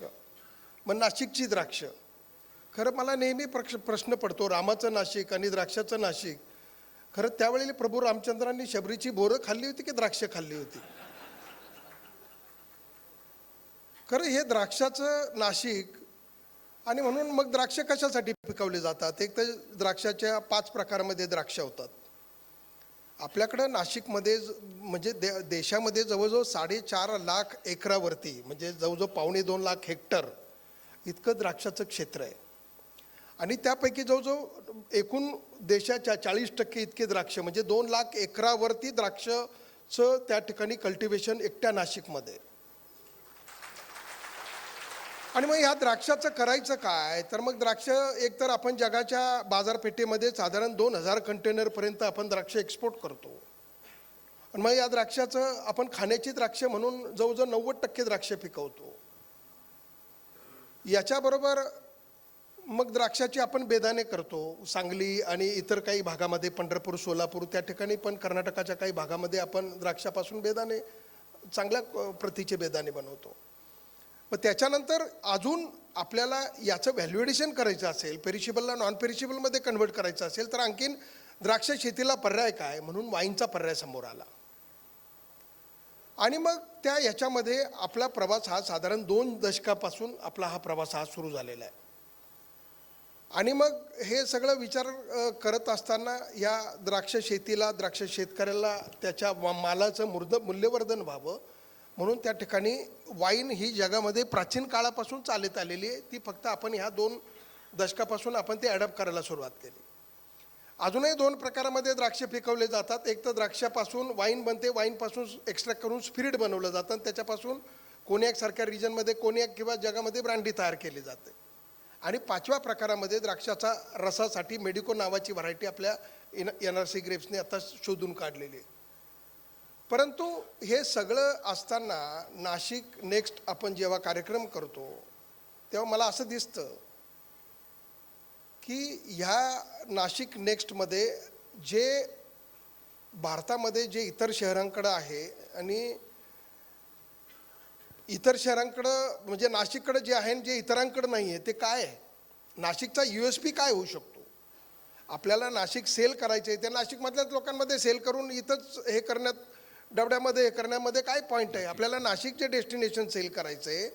मग नाशिकची द्राक्ष. खरं मला नेहमी प्रश्न पडतो, रामाचं नाशिक आणि द्राक्षाचं नाशिक. खरं त्यावेळेला प्रभू रामचंद्रांनी शबरीची बोरं खाल्ली होती की द्राक्ष खाल्ली होती? खरं हे द्राक्षाचं नाशिक. आणि म्हणून मग द्राक्ष कशासाठी पिकवले जातात? एक तर द्राक्षाच्या 5 प्रकारामध्ये द्राक्ष होतात. आपल्याकडं नाशिकमध्ये म्हणजे देशामध्ये जवळजवळ 4.5 लाख एकरावरती, म्हणजे जवळजवळ 2.25 लाख हेक्टर इतकं द्राक्षाचं क्षेत्र आहे. आणि त्यापैकी जवळजवळ एकूण देशाच्या 40% इतके द्राक्ष, म्हणजे 2 लाख एकरावरती द्राक्षचं त्या ठिकाणी कल्टिवेशन एकट्या नाशिकमध्ये. आणि मग ह्या द्राक्षाचं करायचं काय? तर मग द्राक्ष एकतर आपण जगाच्या बाजारपेठेमध्ये साधारण 2000 कंटेनरपर्यंत आपण द्राक्ष एक्सपोर्ट करतो. आणि मग या द्राक्षाचं आपण खाण्याची द्राक्ष म्हणून जवळजवळ 90% द्राक्ष पिकवतो. याच्याबरोबर मग द्राक्षाची आपण बेदाणे करतो. सांगली आणि इतर काही भागामध्ये, पंढरपूर, सोलापूर, त्या ठिकाणी पण कर्नाटकाच्या काही भागामध्ये आपण द्राक्षापासून बेदाणे, चांगल्या प्रतीचे बेदाणे बनवतो. मग त्याच्यानंतर अजून आपल्याला याचं व्हॅल्युएडिशन करायचं असेल, पेरिशेबलला नॉन पेरिशेबलमध्ये कन्वर्ट करायचं असेल, तर आणखीन द्राक्ष शेतीला पर्याय काय? म्हणून वाईनचा पर्याय समोर आला. आणि मग त्या याच्यामध्ये आपला प्रवास हा साधारण 2 दशकापासून आपला हा प्रवास हा सुरू झालेला आहे. आणि मग हे सगळं विचार करत असताना या द्राक्ष शेतीला, द्राक्ष शेतकऱ्याला त्याच्या मालाचं मूल्यवर्धन व्हावं म्हणून त्या ठिकाणी वाईन ही जगामध्ये प्राचीन काळापासून चालत आलेली आहे. ती फक्त आपण ह्या 2 दशकापासून आपण ते ॲडॉप्ट करायला सुरुवात केली. अजूनही 2 प्रकारामध्ये द्राक्ष पिकवले जातात. एक तर द्राक्षापासून वाईन बनते, वाईनपासून एक्स्ट्रॅक्ट करून स्पिरिट बनवलं जातं आणि त्याच्यापासून कोनियाक सारख्या रिजनमध्ये कोनियाक किंवा जगामध्ये ब्रँडी तयार केली जाते. आणि 5व्या प्रकारामध्ये द्राक्षाचा रसासाठी मेडिको नावाची व्हरायटी आपल्या NRC ग्रेप्सने आता शोधून काढलेली आहे. परंतु हे सगळं असताना नाशिक नेक्स्ट आपण जेव्हा कार्यक्रम करतो तेव्हा मला असं दिसतं की ह्या नाशिक नेक्स्टमध्ये जे भारतामध्ये जे इतर शहरांकडं आहे आणि इतर शहरांकडं म्हणजे नाशिककडं जे आहे जे इतरांकडं नाही आहे ते काय आहे? नाशिकचा USP काय होऊ शकतो? आपल्याला नाशिक सेल करायचे आहे, त्या नाशिकमधल्याच लोकांमध्ये सेल करून इथंच हे करण्यात, डबड्यामध्ये हे करण्यामध्ये काय पॉईंट आहे? आपल्याला नाशिकचे डेस्टिनेशन सेल करायचं आहे,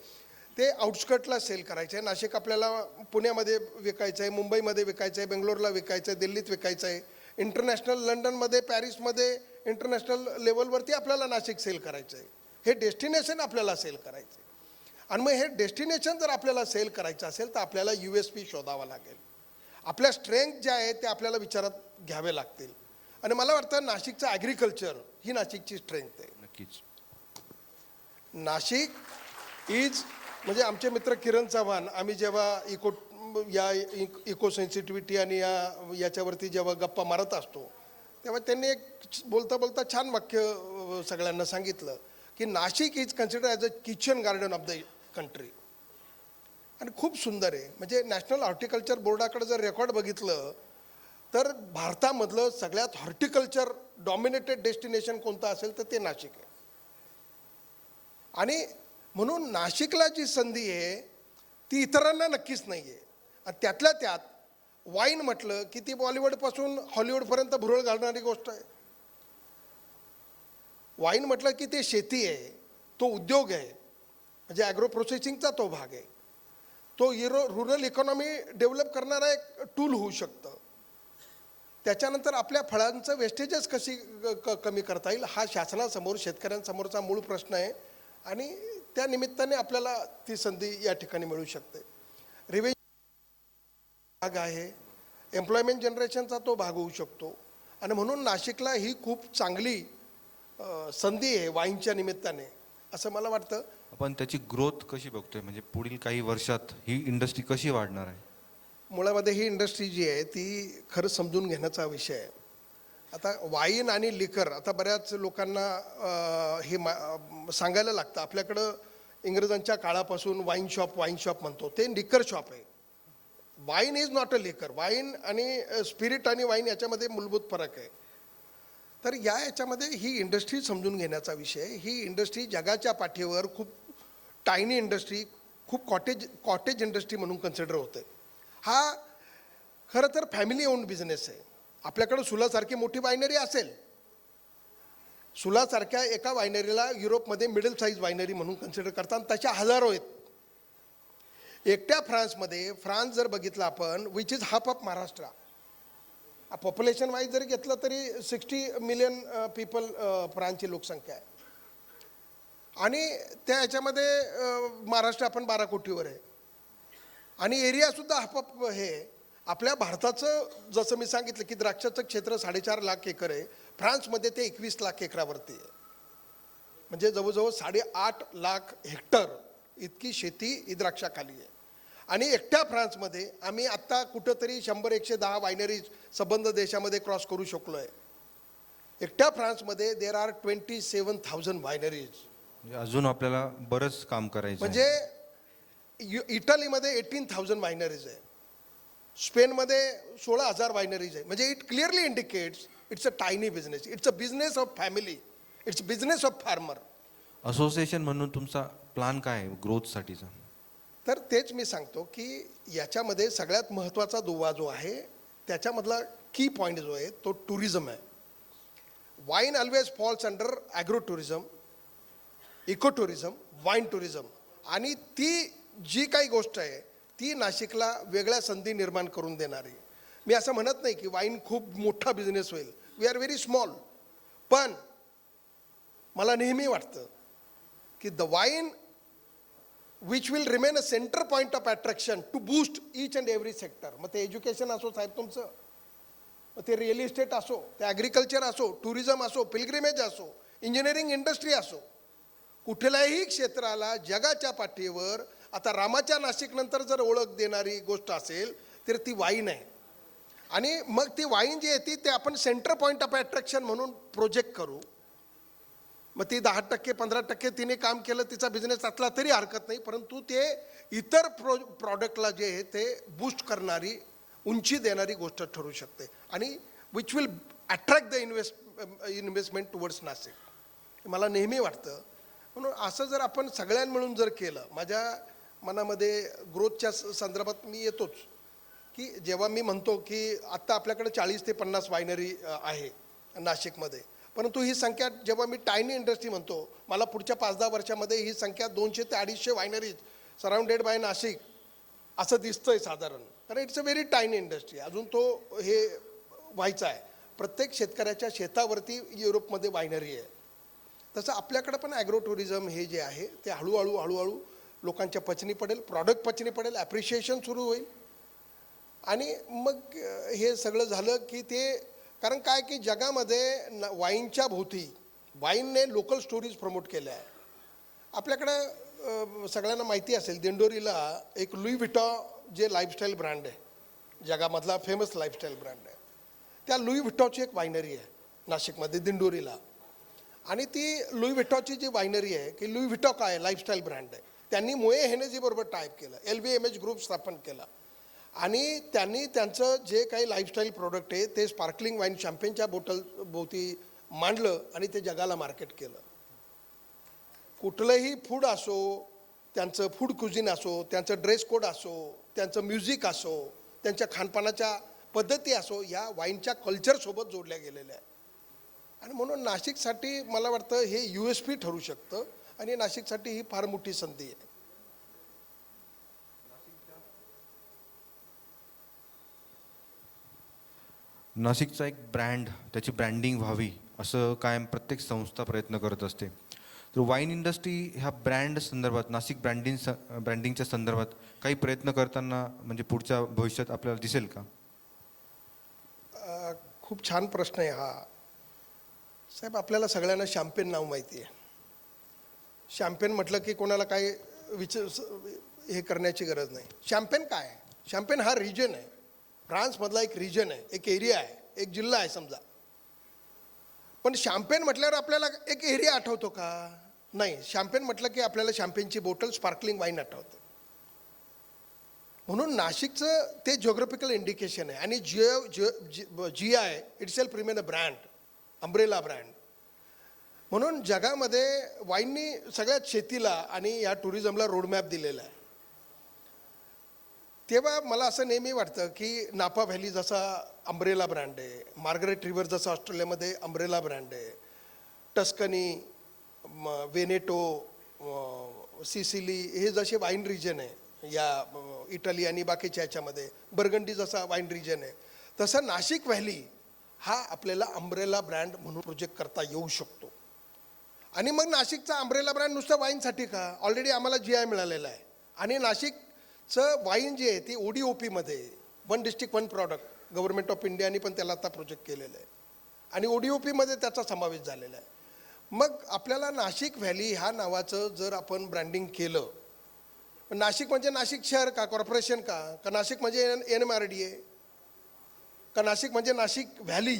ते आउटस्कटला सेल करायचं आहे. नाशिक आपल्याला पुण्यामध्ये विकायचं आहे, मुंबईमध्ये विकायचं आहे, बेंगलोरला विकायचं आहे, दिल्लीत विकायचं आहे, इंटरनॅशनल लंडनमध्ये, पॅरिसमध्ये इंटरनॅशनल लेवलवरती आपल्याला नाशिक सेल करायचं आहे. हे डेस्टिनेशन आपल्याला सेल करायचं आहे. आणि मग हे डेस्टिनेशन जर आपल्याला सेल करायचं असेल तर आपल्याला USP शोधावा लागेल. आपल्या स्ट्रेंथ ज्या आहेत त्या आपल्याला विचारात घ्यावे लागतील. आणि मला वाटतं नाशिकचं ॲग्रिकल्चर ही नाशिकची स्ट्रेंथ आहे. नक्कीच. नाशिक इज म्हणजे आमचे मित्र किरण चव्हाण, आम्ही जेव्हा इको सेन्सिटिव्हिटी आणि याच्यावरती जेव्हा गप्पा मारत असतो तेव्हा त्यांनी एक बोलता बोलता छान वाक्य सगळ्यांना सांगितलं की Nashik is consider as a kitchen garden of the country. आणि खूप सुंदर आहे. म्हणजे नॅशनल हॉर्टिकल्चर बोर्डाकडे जर रेकॉर्ड बघितलं तर भारतामधलं सगळ्यात हॉर्टिकल्चर डॉमिनेटेड डेस्टिनेशन कोणतं असेल तर ते नाशिक आहे. आणि म्हणून नाशिकला जी संधी आहे ती इतरांना नक्कीच नाही आहे. आणि त्यातल्या त्यात वाईन म्हटलं की ती बॉलिवूडपासून हॉलिवूडपर्यंत भुरळ घालणारी गोष्ट आहे. वाईन म्हटलं की ते शेती आहे, तो उद्योग आहे, म्हणजे ॲग्रो प्रोसेसिंगचा तो भाग आहे, तो रुरल इकॉनॉमी डेव्हलप करणारा एक टूल होऊ शकतं. त्याच्यानंतर आपल्या फळांचं वेस्टेजेस कशी कमी करता येईल हा शासनासमोर, शेतकऱ्यांसमोरचा मूळ प्रश्न आहे. आणि त्या निमित्ताने आपल्याला ती संधी या ठिकाणी मिळू शकते. रिव्हेंज भाग आहे, एम्प्लॉयमेंट जनरेशनचा तो भाग होऊ शकतो. आणि म्हणून नाशिकला ही खूप चांगली संधी आहे वाईनच्या निमित्ताने, असं मला वाटतं. आपण त्याची ग्रोथ कशी बघतोय, म्हणजे पुढील काही वर्षात ही इंडस्ट्री कशी वाढणार आहे? मुळामध्ये ही इंडस्ट्री जी आहे ती खरं समजून घेण्याचा विषय आहे. आता वाईन आणि लिकर, आता बऱ्याच लोकांना सांगायला लागतं. आपल्याकडं इंग्रजांच्या काळापासून वाईन शॉप म्हणतो, ते लिकर शॉप आहे. वाईन इज नॉट अ लिकर. वाईन आणि स्पिरिट आणि वाईन याच्यामध्ये मूलभूत फरक आहे. तर याच्यामध्ये ही इंडस्ट्री समजून घेण्याचा विषय. ही इंडस्ट्री जगाच्या पाठीवर खूप टायनी इंडस्ट्री, खूप कॉटेज इंडस्ट्री म्हणून कन्सिडर होते. हा खरं तर फॅमिली ओन्ड बिझनेस आहे. आपल्याकडं सुलासारखी मोठी वायनरी असेल, सुलासारख्या एका वायनरीला युरोपमध्ये मिडल साईज वायनरी म्हणून कन्सिडर करतात, तशा हजारो आहेत. एकट्या फ्रान्समध्ये, फ्रान्स जर बघितलं आपण, which is half of Maharashtra, population wise जरी घेतलं तरी 60 मिलियन पीपल फ्रान्सची लोकसंख्या आहे. आणि त्या ह्याच्यामध्ये महाराष्ट्र आपण 12 कोटीवर आहे. आणि एरियासुद्धा हाफ ऑफ हे. आपल्या भारताचं जसं मी सांगितलं की द्राक्षाचं क्षेत्र 4.5 लाख एकर आहे, फ्रान्समध्ये ते 21 लाख एकरावरती आहे. म्हणजे जवळजवळ 8.5 लाख हेक्टर इतकी शेती ही द्राक्षाखाली आहे. आणि एकट्या फ्रान्समध्ये आम्ही आत्ता कुठंतरी 100-110 वायनरीज संबंध देशामध्ये क्रॉस करू शकलो आहे. एकट्या फ्रान्समध्ये देर आर 27,000 वायनरीज. म्हणजे अजून आपल्याला बरंच काम करायचं आहे. म्हणजे इटलीमध्ये 18,000 वायनरीज आहे, स्पेनमध्ये 16,000 वायनरीज आहे. म्हणजे it clearly indicates it's a tiny business, it's a business of family, it's business of farmer. Association म्हणून तुमचा प्लॅन काय आहे ग्रोथसाठीचा? तर तेच मी सांगतो की याच्यामध्ये सगळ्यात महत्त्वाचा दुवा जो आहे, त्याच्यामधला की पॉईंट जो आहे तो टुरिझम आहे. Wine always falls under agro tourism, eco tourism, wine tourism. आणि ती जी काही गोष्ट आहे ती नाशिकला वेगळ्या संधी निर्माण करून देणारी. मी असं म्हणत नाही की वाईन खूप मोठा बिझनेस होईल, वी आर व्हेरी स्मॉल. पण मला नेहमी वाटतं की the wine which will remain a centre point of attraction to boost each and every sector. मग ते एज्युकेशन असो साहेब तुमचं, मग ते रिअल इस्टेट असो, ते ॲग्रिकल्चर असो, टुरिझम असो, पिलग्रिमेज असो, इंजिनिअरिंग इंडस्ट्री असो, कुठल्याही क्षेत्राला जगाच्या पाठीवर आता रामाच्या नाशिकनंतर जर ओळख देणारी गोष्ट असेल तर ती वाईन आहे. आणि मग ती वाईन जी येते ते आपण सेंटर पॉईंट ऑफ अट्रॅक्शन म्हणून प्रोजेक्ट करू. मग ती 10% 15% तिने काम केलं, तिचा बिझनेस असला तरी हरकत नाही, परंतु ते इतर प्रॉडक्टला जे आहे ते बूस्ट करणारी, उंची देणारी गोष्ट ठरू शकते. आणि which will attract the investment towards Nashik, मला नेहमी वाटतं. म्हणून असं जर आपण सगळ्यांनी मिळून जर केलं, माझ्या मनामध्ये ग्रोथच्या संदर्भात मी येतोच की जेव्हा मी म्हणतो की आत्ता आपल्याकडे 40 ते 50 वायनरी आहे नाशिकमध्ये, परंतु ही संख्या जेव्हा मी टायनी इंडस्ट्री म्हणतो, मला पुढच्या 5-10 वर्षामध्ये ही संख्या 200 ते 250 वायनरीज सराउंडेड बाय नाशिक असं दिसतंय साधारण. कारण it's a very tiny industry. अजून तो हे व्हायचा आहे. प्रत्येक शेतकऱ्याच्या शेतावरती युरोपमध्ये वायनरी आहे. तसं आपल्याकडं पण ॲग्रो टुरिझम हे जे आहे ते हळूहळू लोकांच्या पचनी पडेल, प्रॉडक्ट पचनी पडेल, ॲप्रिशिएशन सुरू होईल. आणि मग हे सगळं झालं की ते, कारण काय की जगामध्ये वाईनच्या भोवती वाईनने लोकल स्टोरीज प्रमोट केल्या आहे. आपल्याकडं सगळ्यांना माहिती असेल, दिंडोरीला एक लुई विटॉ जे लाईफस्टाईल ब्रँड आहे, जगामधला फेमस लाईफस्टाईल ब्रँड आहे, त्या लुई विटॉची एक वायनरी आहे नाशिकमध्ये दिंडोरीला. आणि ती लुई विटॉची जी वायनरी आहे की लुई विटॉ काय लाईफस्टाईल ब्रँड आहे, त्यांनी मोए हेनेजी बरोबर टाईप केलं, LVMH ग्रुप स्थापन केला. आणि त्यांनी त्यांचं जे काही लाईफस्टाईल प्रोडक्ट आहे ते स्पार्कलिंग वाईन शॅम्पेनच्या बॉटल भोवती मांडलं आणि ते जगाला मार्केट केलं. कुठलंही फूड असो, त्यांचं फूड क्युझिन असो, त्यांचं ड्रेस कोड असो, त्यांचं म्युझिक असो, त्यांच्या खानपानाच्या पद्धती असो, या वाईनच्या कल्चरसोबत जोडल्या गेलेल्या आहे. आणि म्हणून नाशिकसाठी मला वाटतं हे USP ठरू शकतं आणि नाशिकसाठी ही फार मोठी संधी आहे. नाशिकचा एक ब्रँड, त्याची ब्रँडिंग व्हावी असं कायम प्रत्येक संस्था प्रयत्न करत असते. तर वाईन इंडस्ट्री ह्या ब्रँड संदर्भात नाशिक ब्रँडिंगच्या संदर्भात काही प्रयत्न करताना म्हणजे पुढच्या भविष्यात आपल्याला दिसेल का? खूप छान प्रश्न आहे हा साहेब. आपल्याला सगळ्यांना शॅम्पेन नाव माहिती आहे. शॅम्पेन म्हटलं की कोणाला काही हे करण्याची गरज नाही. शॅम्पेन काय आहे? शॅम्पेन हा रिजन आहे, फ्रान्समधला एक रिजन आहे, एक एरिया आहे, एक जिल्हा आहे समजा. पण शॅम्पेन म्हटल्यावर आपल्याला एक एरिया आठवतो का? नाही. शॅम्पेन म्हटलं की आपल्याला शॅम्पेनची बॉटल, स्पार्कलिंग वाईन आठवतं. म्हणून नाशिकचं ते जिओग्राफिकल इंडिकेशन आहे. आणि GI it self remain a brand, umbrella brand. म्हणून जगामध्ये वाईननी सगळ्यात शेतीला आणि या टुरिझमला रोडमॅप दिलेला आहे. तेव्हा मला असं नेहमी वाटतं की नापा व्हॅली जसा अम्ब्रेला ब्रँड आहे, मार्गरेट रिव्हर जसा ऑस्ट्रेलियामध्ये अम्ब्रेला ब्रँड आहे, टस्कनी, वेनेटो, सिसिली हे जसे वाईन रिजन आहे या इटली आणि बाकीच्या ह्याच्यामध्ये, बर्गंडी जसा वाईन रिजन आहे, तसं नाशिक व्हॅली हा आपल्याला अम्ब्रेला ब्रँड म्हणून प्रोजेक्ट करता येऊ शकतो. आणि मग नाशिकचा अम्ब्रेला ब्रँड नुसतं वाईनसाठी का? ऑलरेडी आम्हाला GI मिळालेला आहे. आणि नाशिकचं वाईन जे आहे ती ODOPमध्ये, one district one product, government of इंडियाने पण त्याला आता प्रोजेक्ट केलेलं आहे आणि ODOPमध्ये त्याचा समावेश झालेला आहे. मग आपल्याला नाशिक व्हॅली ह्या नावाचं जर आपण ब्रँडिंग केलं, नाशिक म्हणजे नाशिक शहर का, कॉर्पोरेशन का नाशिक म्हणजे NMRD आहे का, नाशिक म्हणजे नाशिक व्हॅली?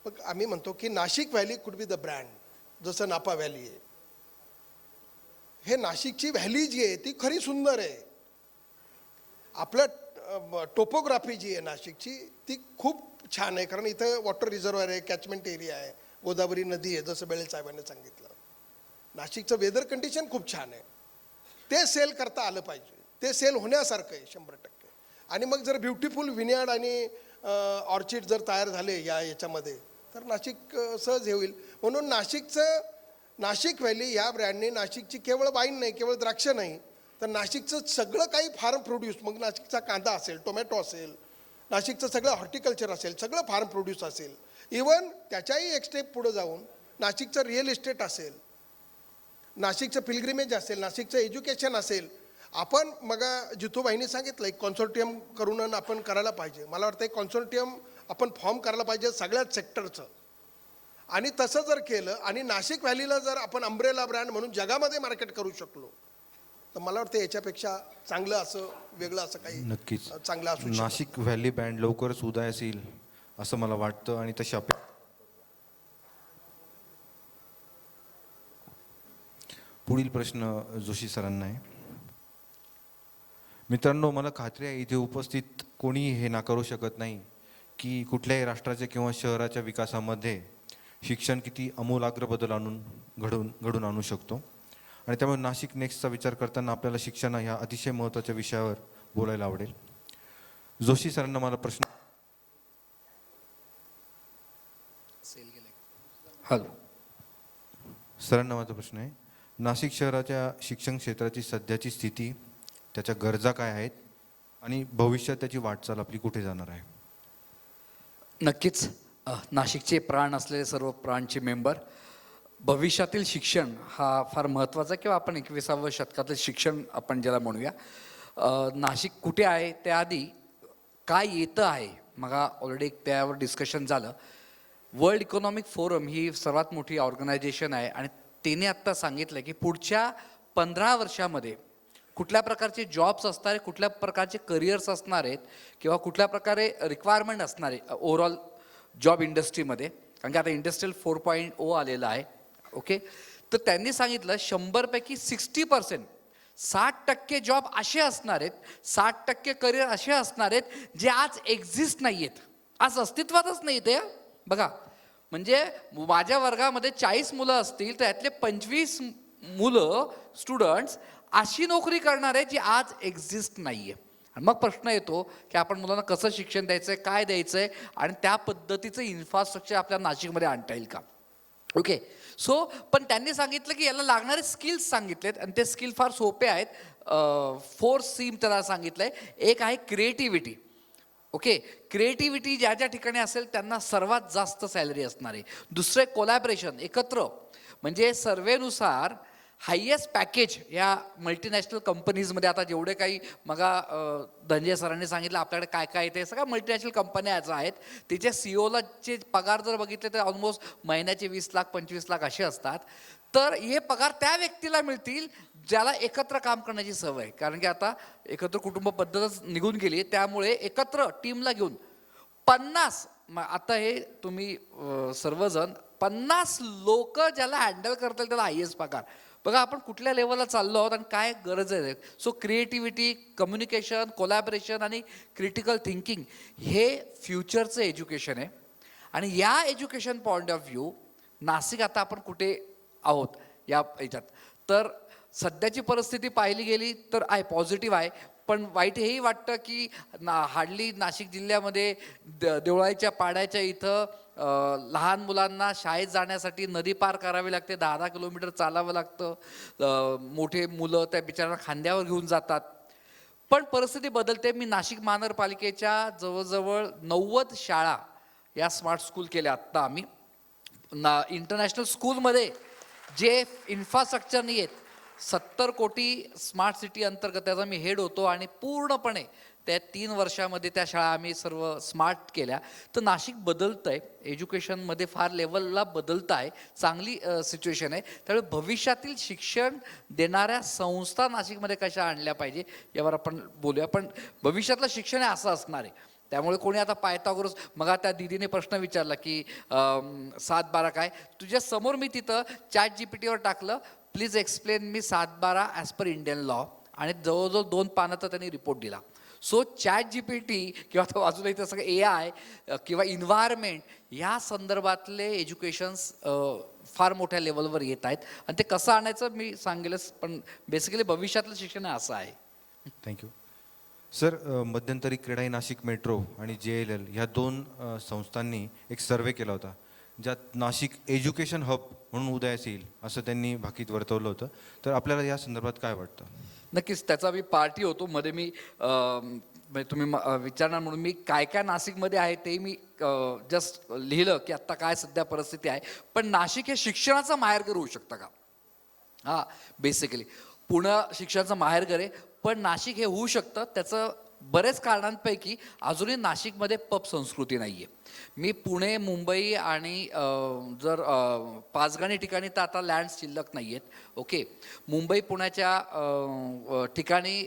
मग आम्ही म्हणतो की Nashik valley could be the brand, जसं नापा व्हॅली आहे. हे नाशिकची व्हॅली जी आहे ती खरी सुंदर आहे. आपलं टोपोग्राफी जी आहे नाशिकची ती खूप छान आहे, कारण इथं वॉटर रिझर्व्हायर आहे, कॅचमेंट एरिया आहे, गोदावरी नदी आहे, जसं बेळे साहेबांनी सांगितलं. नाशिकचं वेदर कंडिशन खूप छान आहे. ते सेल करता आलं पाहिजे. ते सेल होण्यासारखं आहे 100%. आणि मग जर ब्युटिफुल विनयार्ड आणि ऑर्चिड जर तयार झाले याच्यामध्ये तर नाशिक सहज हे होईल. म्हणून नाशिक व्हॅली या ब्रँडने नाशिकची केवळ वाईन नाही, केवळ द्राक्ष नाही, तर नाशिकचं सगळं काही फार्म प्रोड्यूस, मग नाशिकचा कांदा असेल, टोमॅटो असेल, नाशिकचं सगळं हॉर्टिकल्चर असेल, सगळं फार्म प्रोड्यूस असेल, इवन त्याच्याही एक स्टेप पुढे जाऊन नाशिकचं रिअल इस्टेट असेल, नाशिकचं पिलग्रिमेज असेल, नाशिकचं एज्युकेशन असेल. आपण मग जितूबाईंनी सांगितलं एक कॉन्सोर्टियम करून आपण करायला पाहिजे. मला वाटतं एक कॉन्सोर्टियम आपण फॉर्म करायला पाहिजे सगळ्याच सेक्टरचं. आणि तसं जर केलं आणि नाशिक व्हॅलीला जर आपण अम्ब्रेला ब्रँड म्हणून जगामध्ये मार्केट करू शकलो तर मला वाटतं याच्यापेक्षा चांगलं असं वेगळं असं काही नक्कीच चांगलं असू शकतं. नाशिक व्हॅली ब्रँड लवकरच उदयास येईल असं मला वाटतं आणि तशी पुढील प्रश्न जोशी सरांना आहे. मित्रांनो, मला खात्री आहे इथे उपस्थित कोणी हे नाकारू शकत नाही की कुठल्याही राष्ट्राच्या किंवा शहराच्या विकासामध्ये शिक्षण किती आमूलाग्र बदल घडून आणू शकतो. आणि त्यामुळे नाशिक नेक्स्टचा विचार करताना आपल्याला शिक्षण ह्या अतिशय महत्त्वाच्या विषयावर बोलायला आवडेल. जोशी सरांना मला प्रश्न. हॅलो सरांना माझा प्रश्न आहे, नाशिक शहराच्या शिक्षण क्षेत्राची सध्याची स्थिती, त्याच्या गरजा काय आहेत आणि भविष्यात त्याची वाटचाल आपली कुठे जाणार आहे? नक्कीच नाशिकचे प्राण असलेले सर्व प्राणचे मेंबर, भविष्यातील शिक्षण हा फार महत्त्वाचा, किंवा आपण 21व्या शतकातील शिक्षण आपण ज्याला म्हणूया. नाशिक कुठे आहे त्याआधी काय येतं आहे, मग ऑलरेडी त्यावर डिस्कशन झालं. वर्ल्ड इकॉनॉमिक फोरम ही सर्वात मोठी ऑर्गनायझेशन आहे आणि त्याने आत्ता सांगितलं की पुढच्या 15 वर्षामध्ये कुठल्या प्रकारचे जॉब्स असणार आहेत, कुठल्या प्रकारचे करिअर्स असणार आहेत, किंवा कुठल्या प्रकारे रिक्वायरमेंट असणार आहे ओव्हरऑल जॉब इंडस्ट्रीमध्ये, कारण की आता इंडस्ट्रियल 4.0 आलेला आहे. ओके, तर त्यांनी सांगितलं 100पैकी 60%, 60% जॉब असे असणार आहेत, 60% करिअर असे असणार आहेत जे आज एक्झिस्ट नाही आहेत, आज अस्तित्वातच नाही ते. बघा, म्हणजे माझ्या वर्गामध्ये 40 मुलं असतील तर यातले 25 मुलं स्टुडंट्स अशी नोकरी करणार आहे जी आज एक्झिस्ट नाही आहे. आणि मग प्रश्न येतो की आपण मुलांना कसं शिक्षण द्यायचं आहे, काय द्यायचं आहे, आणि त्या पद्धतीचं इन्फ्रास्ट्रक्चर आपल्या नाशिकमध्ये आणता येईल का. ओके, सो पण त्यांनी सांगितलं की याला लागणारे स्किल्स सांगितलेत आणि ते स्किल फार सोपे आहेत. 4 सीम त्याला सांगितलं आहे. एक आहे क्रिएटिव्हिटी. ओके, क्रिएटिव्हिटी ज्या ज्या ठिकाणी असेल त्यांना सर्वात जास्त सॅलरी असणार आहे. दुसरं कोलॅबरेशन, एकत्र म्हणजे सर्वेनुसार हायेस्ट पॅकेज या मल्टीनॅशनल कंपनीजमध्ये आता जेवढे काही मगा धनंजय सरांनी सांगितलं आपल्याकडे काय काय ते सगळ्या मल्टीनॅशनल कंपन्या याचं आहेत तिच्या सीओला चे पगार जर बघितले तर ऑलमोस्ट महिन्याचे 20 लाख 25 लाख असे असतात. तर हे पगार त्या व्यक्तीला मिळतील ज्याला एकत्र काम करण्याची सवय, कारण की आता एकत्र कुटुंब पद्धतच निघून गेली, त्यामुळे एकत्र टीमला घेऊन 50 आता हे तुम्ही सर्वजण 50 लोक ज्याला हँडल करतील त्याला हायेस्ट पगार. बघा आपण कुठल्या लेवलला चाललो आहोत आणि काय गरज आहे. सो क्रिएटिव्हिटी, कम्युनिकेशन, कोलॅबरेशन आणि क्रिटिकल थिंकिंग हे फ्युचरचं एज्युकेशन आहे. आणि या education point of view Nashik आता आपण कुठे आहोत या ह्याच्यात, तर सध्याची परिस्थिती पाहिली गेली तर आहे पॉझिटिव्ह आहे. पण वाईट हेही वाटतं की हार्डली नाशिक जिल्ह्यामध्ये देवळाईच्या पाड्याच्या इथं लहान मुलांना शाळेत जाण्यासाठी नदी पार करावी लागते, 10-10 किलोमीटर चालावं लागतं. मोठे मुलं त्या बिचाऱ्यांना खांद्यावर घेऊन जातात. पण परिस्थिती बदलते. मी नाशिक महानगरपालिकेच्या जवळजवळ 90 शाळा या स्मार्ट स्कूल केल्या आत्ता आम्ही. इंटरनॅशनल स्कूलमध्ये जे इन्फ्रास्ट्रक्चर नाही आहेत, 70 कोटी स्मार्ट सिटी अंतर्गत त्याचा मी हेड होतो आणि पूर्णपणे त्या 3 वर्षामध्ये त्या शाळा आम्ही सर्व स्मार्ट केल्या. तर नाशिक बदलतं आहे, एज्युकेशनमध्ये फार लेवलला बदलतं आहे, चांगली सिच्युएशन आहे. त्यामुळे भविष्यातील शिक्षण देणाऱ्या संस्था नाशिकमध्ये कशा आणल्या पाहिजे यावर आपण बोलूया. पण भविष्यातलं शिक्षण हे असं असणार आहे. त्यामुळे कोणी आता पायथागोरस, मग त्या दीदीने प्रश्न विचारला की 7-12 काय, तुझ्या समोर मी तिथं ChatGPTवर टाकलं please explain me 7-12 as per Indian law, आणि जवळजवळ 2 पानं तर त्यांनी रिपोर्ट दिला. सो ChatGPT किंवा तो बाजूला इथं सगळं AI किंवा इन्व्हायरमेंट या संदर्भातले एज्युकेशन्स फार मोठ्या लेवलवर येत आहेत. आणि ते कसं आणायचं मी सांगेलच, पण बेसिकली भविष्यातलं शिक्षण असं आहे. Thank you sir. मध्यंतरी क्रीडाई नाशिक मेट्रो आणि JLL ह्या 2 संस्थांनी एक सर्वे केला होता ज्यात नाशिक एज्युकेशन हब म्हणून उदयास येईल असं त्यांनी भाकीत वर्तवलं होतं. तर आपल्याला या संदर्भात काय वाटतं? नक्कीच त्याचा मी पार्टी होतो मध्ये. मी म्हणजे तुम्ही विचारणार म्हणून मी काय काय नाशिकमध्ये आहे ते मी जस्ट लिहिलं की आत्ता काय सध्या परिस्थिती आहे. पण नाशिक हे शिक्षणाचं माहेरघर होऊ शकतं का? हां, बेसिकली पुणे शिक्षणाचं माहेरघर आहे, पण नाशिक हे होऊ शकतं. त्याचं बरेच कारणांपैकी अजूनही नाशिकमध्ये पब संस्कृती नाही आहे. मी पुणे, मुंबई आणि जर पाचगणी ठिकाणी तर आता लँड शिल्लक नाही आहेत. ओके, मुंबई पुण्याच्या ठिकाणी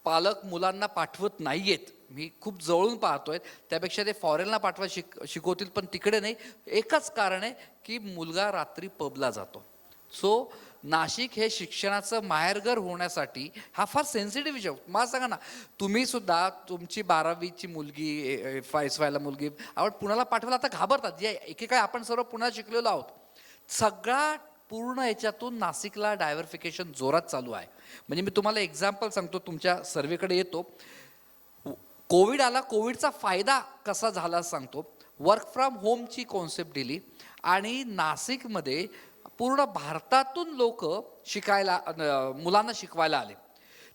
पालक मुलांना पाठवत नाही आहेत. मी खूप जवळून पाहतोय. त्यापेक्षा ते फॉरेनला पाठवा शिकवतील, पण तिकडे नाही. एकच कारण आहे की मुलगा रात्री पबला जातो. सो नाशिक हे शिक्षणाचं माहेरघर होण्यासाठी हा फार सेन्सिटिव्ह विषय. मला सांगा ना, तुम्ही सुद्धा तुमची 12वीची मुलगी, FY मुलगी आपण पुण्याला पाठवायला आता घाबरतात. जे एकेकाळी आपण सर्व पुण्यात शिकलेलो आहोत. सगळा पूर्ण याच्यातून नाशिकला डायव्हर्फिकेशन जोरात चालू आहे. म्हणजे मी तुम्हाला एक्झाम्पल सांगतो, तुमच्या सर्वेकडे येतो. कोविड आला, कोविडचा फायदा कसा झाला सांगतो. वर्क फ्रॉम होमची कॉन्सेप्ट दिली आणि नाशिकमध्ये पूर्ण भारतातून लोक शिकायला, मुलांना शिकवायला आले.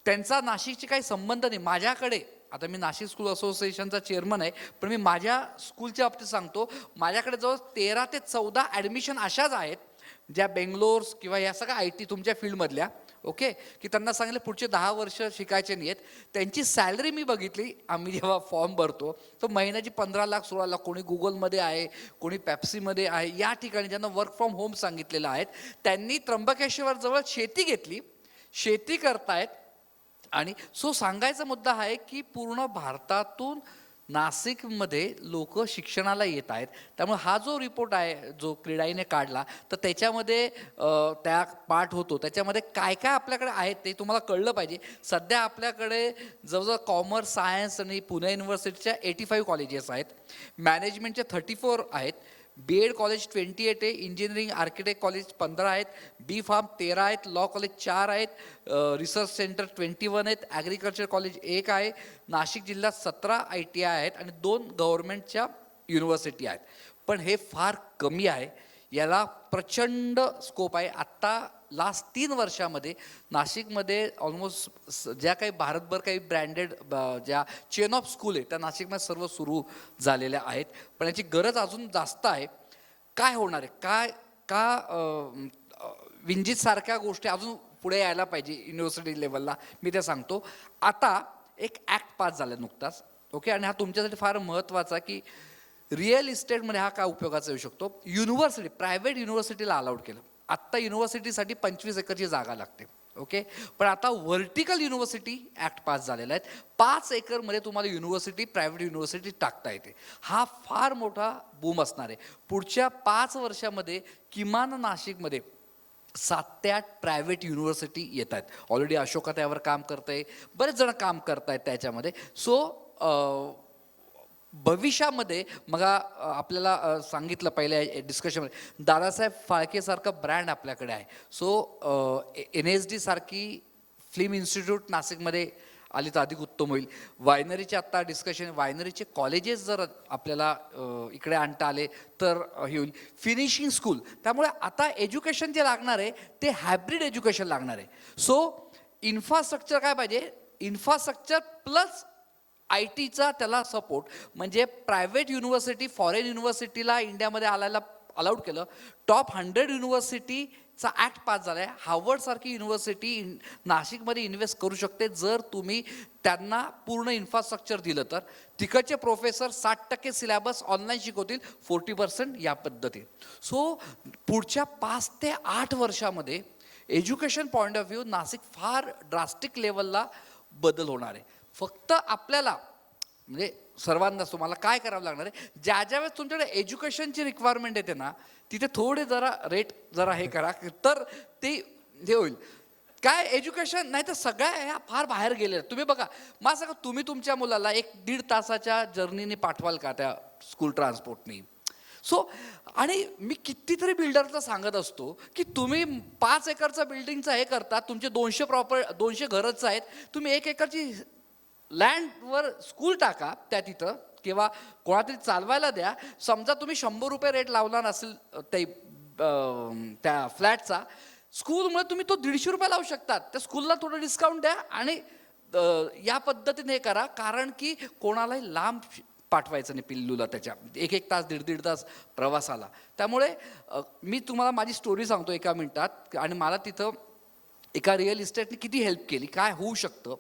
त्यांचा नाशिकची काही संबंध नाही. माझ्याकडे आता मी नाशिक स्कूल असोसिएशनचा चेअरमन आहे, पण मी माझ्या स्कूलच्या बाबतीत सांगतो. माझ्याकडे जवळ 13 ते 14 ॲडमिशन अशाच आहेत ज्या बेंगलोर किंवा या सगळ्या IT तुमच्या फील्डमधल्या, ओके, की त्यांना सांगितलं पुढचे 10 वर्ष शिकायचे नाही आहेत. त्यांची सॅलरी मी बघितली, आम्ही जेव्हा फॉर्म भरतो तर महिन्याची 15 लाख 16 लाख. कोणी गुगलमध्ये आहे, कोणी पेप्सीमध्ये आहे. या ठिकाणी ज्यांना वर्क फ्रॉम होम सांगितलेलं आहे त्यांनी त्र्यंबकेश्वर जवळ शेती घेतली, शेती करतायत. आणि सो सांगायचा मुद्दा आहे की पूर्ण भारतातून नाशिकमध्ये लोक शिक्षणाला येत आहेत. त्यामुळे हा जो रिपोर्ट आहे जो क्रीडाईने काढला, तर त्याच्यामध्ये त्या पाठ होतो. त्याच्यामध्ये काय काय आपल्याकडे आहेत ते तुम्हाला कळलं पाहिजे. सध्या आपल्याकडे जवळजवळ कॉमर्स, सायन्स आणि पुणे युनिव्हर्सिटीच्या 85 कॉलेजेस आहेत. मॅनेजमेंटचे 34 आहेत. BEd कॉलेज 28 आहे. इंजिनिअरिंग आर्किटेक्ट कॉलेज 15 आहेत. B.Pharm 13 आहेत. लॉ कॉलेज 4 आहेत. रिसर्च सेंटर 21 आहेत. ॲग्रिकल्चर कॉलेज 1 आहे. नाशिक जिल्ह्यात 17 ITI आहेत आणि 2 गव्हर्नमेंटच्या युनिव्हर्सिटी आहेत. पण हे फार कमी आहे. याला प्रचंड स्कोप आहे. आत्ता लास्ट 3 वर्षामध्ये नाशिकमध्ये ऑलमोस्ट ज्या काही भारतभर काही ब्रँडेड ज्या चेन ऑफ स्कूल आहे त्या नाशिकमध्ये सर्व सुरू झालेल्या आहेत. पण याची गरज अजून जास्त आहे. काय होणार आहे, काय विंजित सारख्या गोष्टी अजून पुढे यायला पाहिजे युनिव्हर्सिटी लेवलला, मी ते सांगतो. आता एक ॲक्ट पास झाला नुकताच, ओके, आणि हा तुमच्यासाठी फार महत्त्वाचा, की रिअल इस्टेटमध्ये हा काय उपयोगाचा येऊ शकतो. युनिव्हर्सिटी, प्रायव्हेट युनिव्हर्सिटीला अलाउड केलं. आत्ता युनिव्हर्सिटीसाठी 25 एकरची जागा लागते, ओके, पण आता व्हर्टिकल युनिव्हर्सिटी ॲक्ट पास झालेला आहे. 5 एकरमध्ये तुम्हाला युनिव्हर्सिटी, प्रायव्हेट युनिव्हर्सिटी टाकता येते. हा फार मोठा बूम असणार आहे. पुढच्या 5 वर्षामध्ये किमान नाशिकमध्ये 7 ते 8 प्रायव्हेट युनिव्हर्सिटी येत आहेत. ऑलरेडी अशोका त्यावर काम करतंय, बरेच जण काम करतायत त्याच्यामध्ये. सो भविष्यामध्ये मग आपल्याला सांगितलं पहिल्या डिस्कशनमध्ये, दादासाहेब फाळकेसारखं ब्रँड आपल्याकडे आहे. सो NSD सारखी फिल्म इन्स्टिट्यूट नाशिकमध्ये आली तर अधिक उत्तम होईल. वायनरीचे आत्ता डिस्कशन, वायनरीचे कॉलेजेस जर आपल्याला इकडे आणता आले तर हे होईल. फिनिशिंग स्कूल, त्यामुळे आता एज्युकेशन जे लागणार आहे ते हायब्रिड एज्युकेशन लागणार आहे. सो इन्फ्रास्ट्रक्चर काय पाहिजे, इन्फ्रास्ट्रक्चर प्लस IT चा त्याला सपोर्ट, म्हणजे प्रायव्हेट युनिव्हर्सिटी फॉरेन युनिव्हर्सिटीला इंडियामध्ये आलायला अलाउड केलं. टॉप 100 युनिव्हर्सिटीचा ॲक्ट पास झाला आहे. हार्वर्डसारखी युनिव्हर्सिटी नाशिकमध्ये इन्व्हेस्ट करू शकते जर तुम्ही त्यांना पूर्ण इन्फ्रास्ट्रक्चर दिलं तर. तिकडचे प्रोफेसर 60% सिलेबस ऑनलाईन शिकवतील, 40% या पद्धतीने. सो पुढच्या 5 ते 8 वर्षामध्ये education point of view Nashik फार ड्रास्टिक लेवलला बदल होणार आहे. फक्त आपल्याला म्हणजे सर्वांनाच तुम्हाला काय करावं लागणार आहे, ज्या वेळेस तुमच्याकडे एज्युकेशनची रिक्वायरमेंट येते ना, तिथे थोडे जरा रेट जरा हे करा, तर ते हे होईल. काय एज्युकेशन नाही तर सगळ्या ह्या फार बाहेर गेले. तुम्ही बघा, मला सांगा, तुम्ही तुमच्या मुलाला 1-1.5 तासाच्या जर्नीने पाठवाल का त्या स्कूल ट्रान्सपोर्टनी? सो आणि मी कितीतरी बिल्डरला सांगत असतो की तुम्ही 5 एकरचं बिल्डिंगचं हे करता, तुमचे 200 घरच आहेत, तुम्ही 1 एकरची लँडवर स्कूल टाका त्या तिथं, किंवा कोणातरी चालवायला द्या. समजा तुम्ही 100 रुपये रेट लावणार असेल ते त्या फ्लॅटचा, स्कूलमुळे तुम्ही तो 150 रुपये लावू शकतात. त्या स्कूलला थोडं डिस्काउंट द्या आणि या पद्धतीने हे करा, कारण की कोणालाही लांब पाठवायचं नाही पिल्लूला त्याच्या 1-1 तास 1.5 तास प्रवासाला. त्यामुळे मी तुम्हाला माझी स्टोरी सांगतो एका मिनिटात, आणि मला तिथं एका रिअल इस्टेटने किती हेल्प केली, काय होऊ शकतं.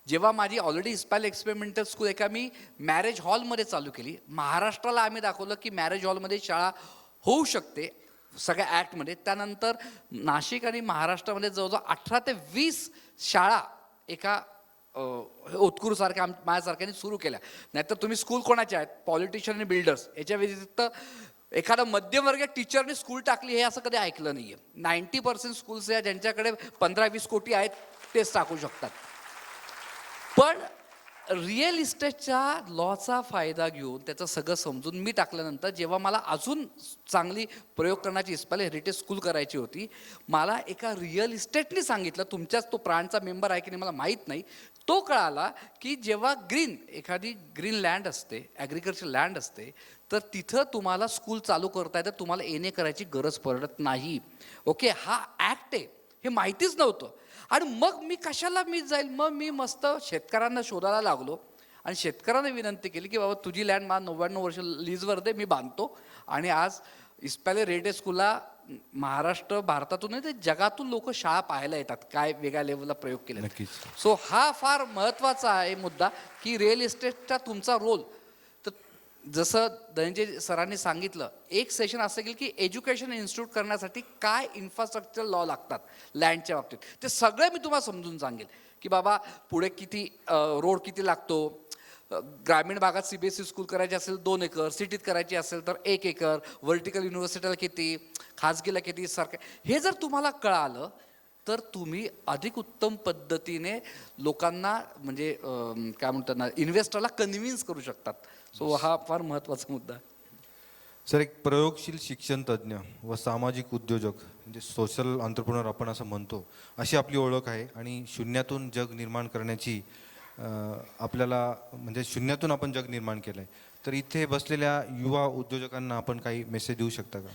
जेव्हा माझी ऑलरेडी इस्पायल एक्सपेरिमेंटल स्कूल एका मी मॅरेज हॉलमध्ये चालू केली. महाराष्ट्राला आम्ही दाखवलं की मॅरेज हॉलमध्ये शाळा होऊ शकते सगळ्या ॲक्टमध्ये. त्यानंतर नाशिक आणि महाराष्ट्रामध्ये जवळजवळ 18 ते 20 शाळा एका उत्कूरसारख्या माझ्यासारख्याने सुरू केल्या. नाहीतर तुम्ही स्कूल कोणाच्या आहेत, पॉलिटिशियन आणि बिल्डर्स, याच्या व्यतिरिक्त एखादा मध्यमवर्गीय टीचरने स्कूल टाकली हे असं कधी ऐकलं नाही आहे. 90% स्कूल्स या ज्यांच्याकडे 15-20 कोटी आहेत तेच टाकू शकतात. पण रिअल इस्टेटच्या लॉचा फायदा घेऊन त्याचं सगळं समजून मी टाकल्यानंतर, जेव्हा मला अजून चांगली प्रयोग करण्याची इस्पायल हेरिटेज स्कूल करायची होती, मला एका रिअल इस्टेटने सांगितलं, तुमच्याच तो प्राणचा मेंबर आहे की नाही मला माहीत नाही, तो कळाला की जेव्हा एखादी ग्रीन लँड असते, ॲग्रिकल्चर लँड असते, तर तिथं तुम्हाला स्कूल चालू करता येतं, तुम्हाला येणे करायची गरज पडत नाही. ओके, हा ॲक्ट आहे हे माहितीच नव्हतं. आणि मग मी कशाला जाईल, मग मी मस्त शेतकऱ्यांना शोधायला लागलो आणि शेतकऱ्यांना विनंती केली की बाबा तुझी लँड मला 99 वर्ष लीजवर दे, मी बांधतो. आणि आज इस्पायल हेरिटेज स्कूलला महाराष्ट्र, भारतातून नाही तर जगातून लोक शाळा पाहायला येतात, काय वेगळ्या लेवलला प्रयोग केले. नक्कीच. सो हा फार महत्त्वाचा आहे मुद्दा की रिअल इस्टेटचा तुमचा रोल. तर जसं धनंजय सरांनी सांगितलं, एक सेशन असं गेलं की एज्युकेशन इन्स्टिट्यूट करण्यासाठी काय इन्फ्रास्ट्रक्चर लॉ लागतात लँडच्या बाबतीत, ते सगळे मी तुम्हाला समजून सांगेल की बाबा पुढे किती रोड किती लागतो, ग्रामीण भागात CBSE स्कूल करायची असेल 2 एकर, सिटीत करायची असेल तर 1 एकर, व्हर्टिकल युनिव्हर्सिटीला किती, खाजगीला किती, सारखं हे जर तुम्हाला कळालं तर तुम्ही अधिक उत्तम पद्धतीने लोकांना म्हणजे काय म्हणतात ना, इन्व्हेस्टरला कन्व्हिन्स करू शकतात. सो हा फार महत्त्वाचा मुद्दा आहे. सर, एक प्रयोगशील शिक्षण तज्ज्ञ व सामाजिक उद्योजक म्हणजे सोशल एंटरप्रेन्योर आपण असं म्हणतो, अशी आपली ओळख आहे. आणि शून्यातून जग निर्माण करण्याची आपल्याला म्हणजे शून्यातून आपण जग निर्माण केलं आहे. तर इथे बसलेल्या युवा उद्योजकांना आपण काही मेसेज देऊ शकता का?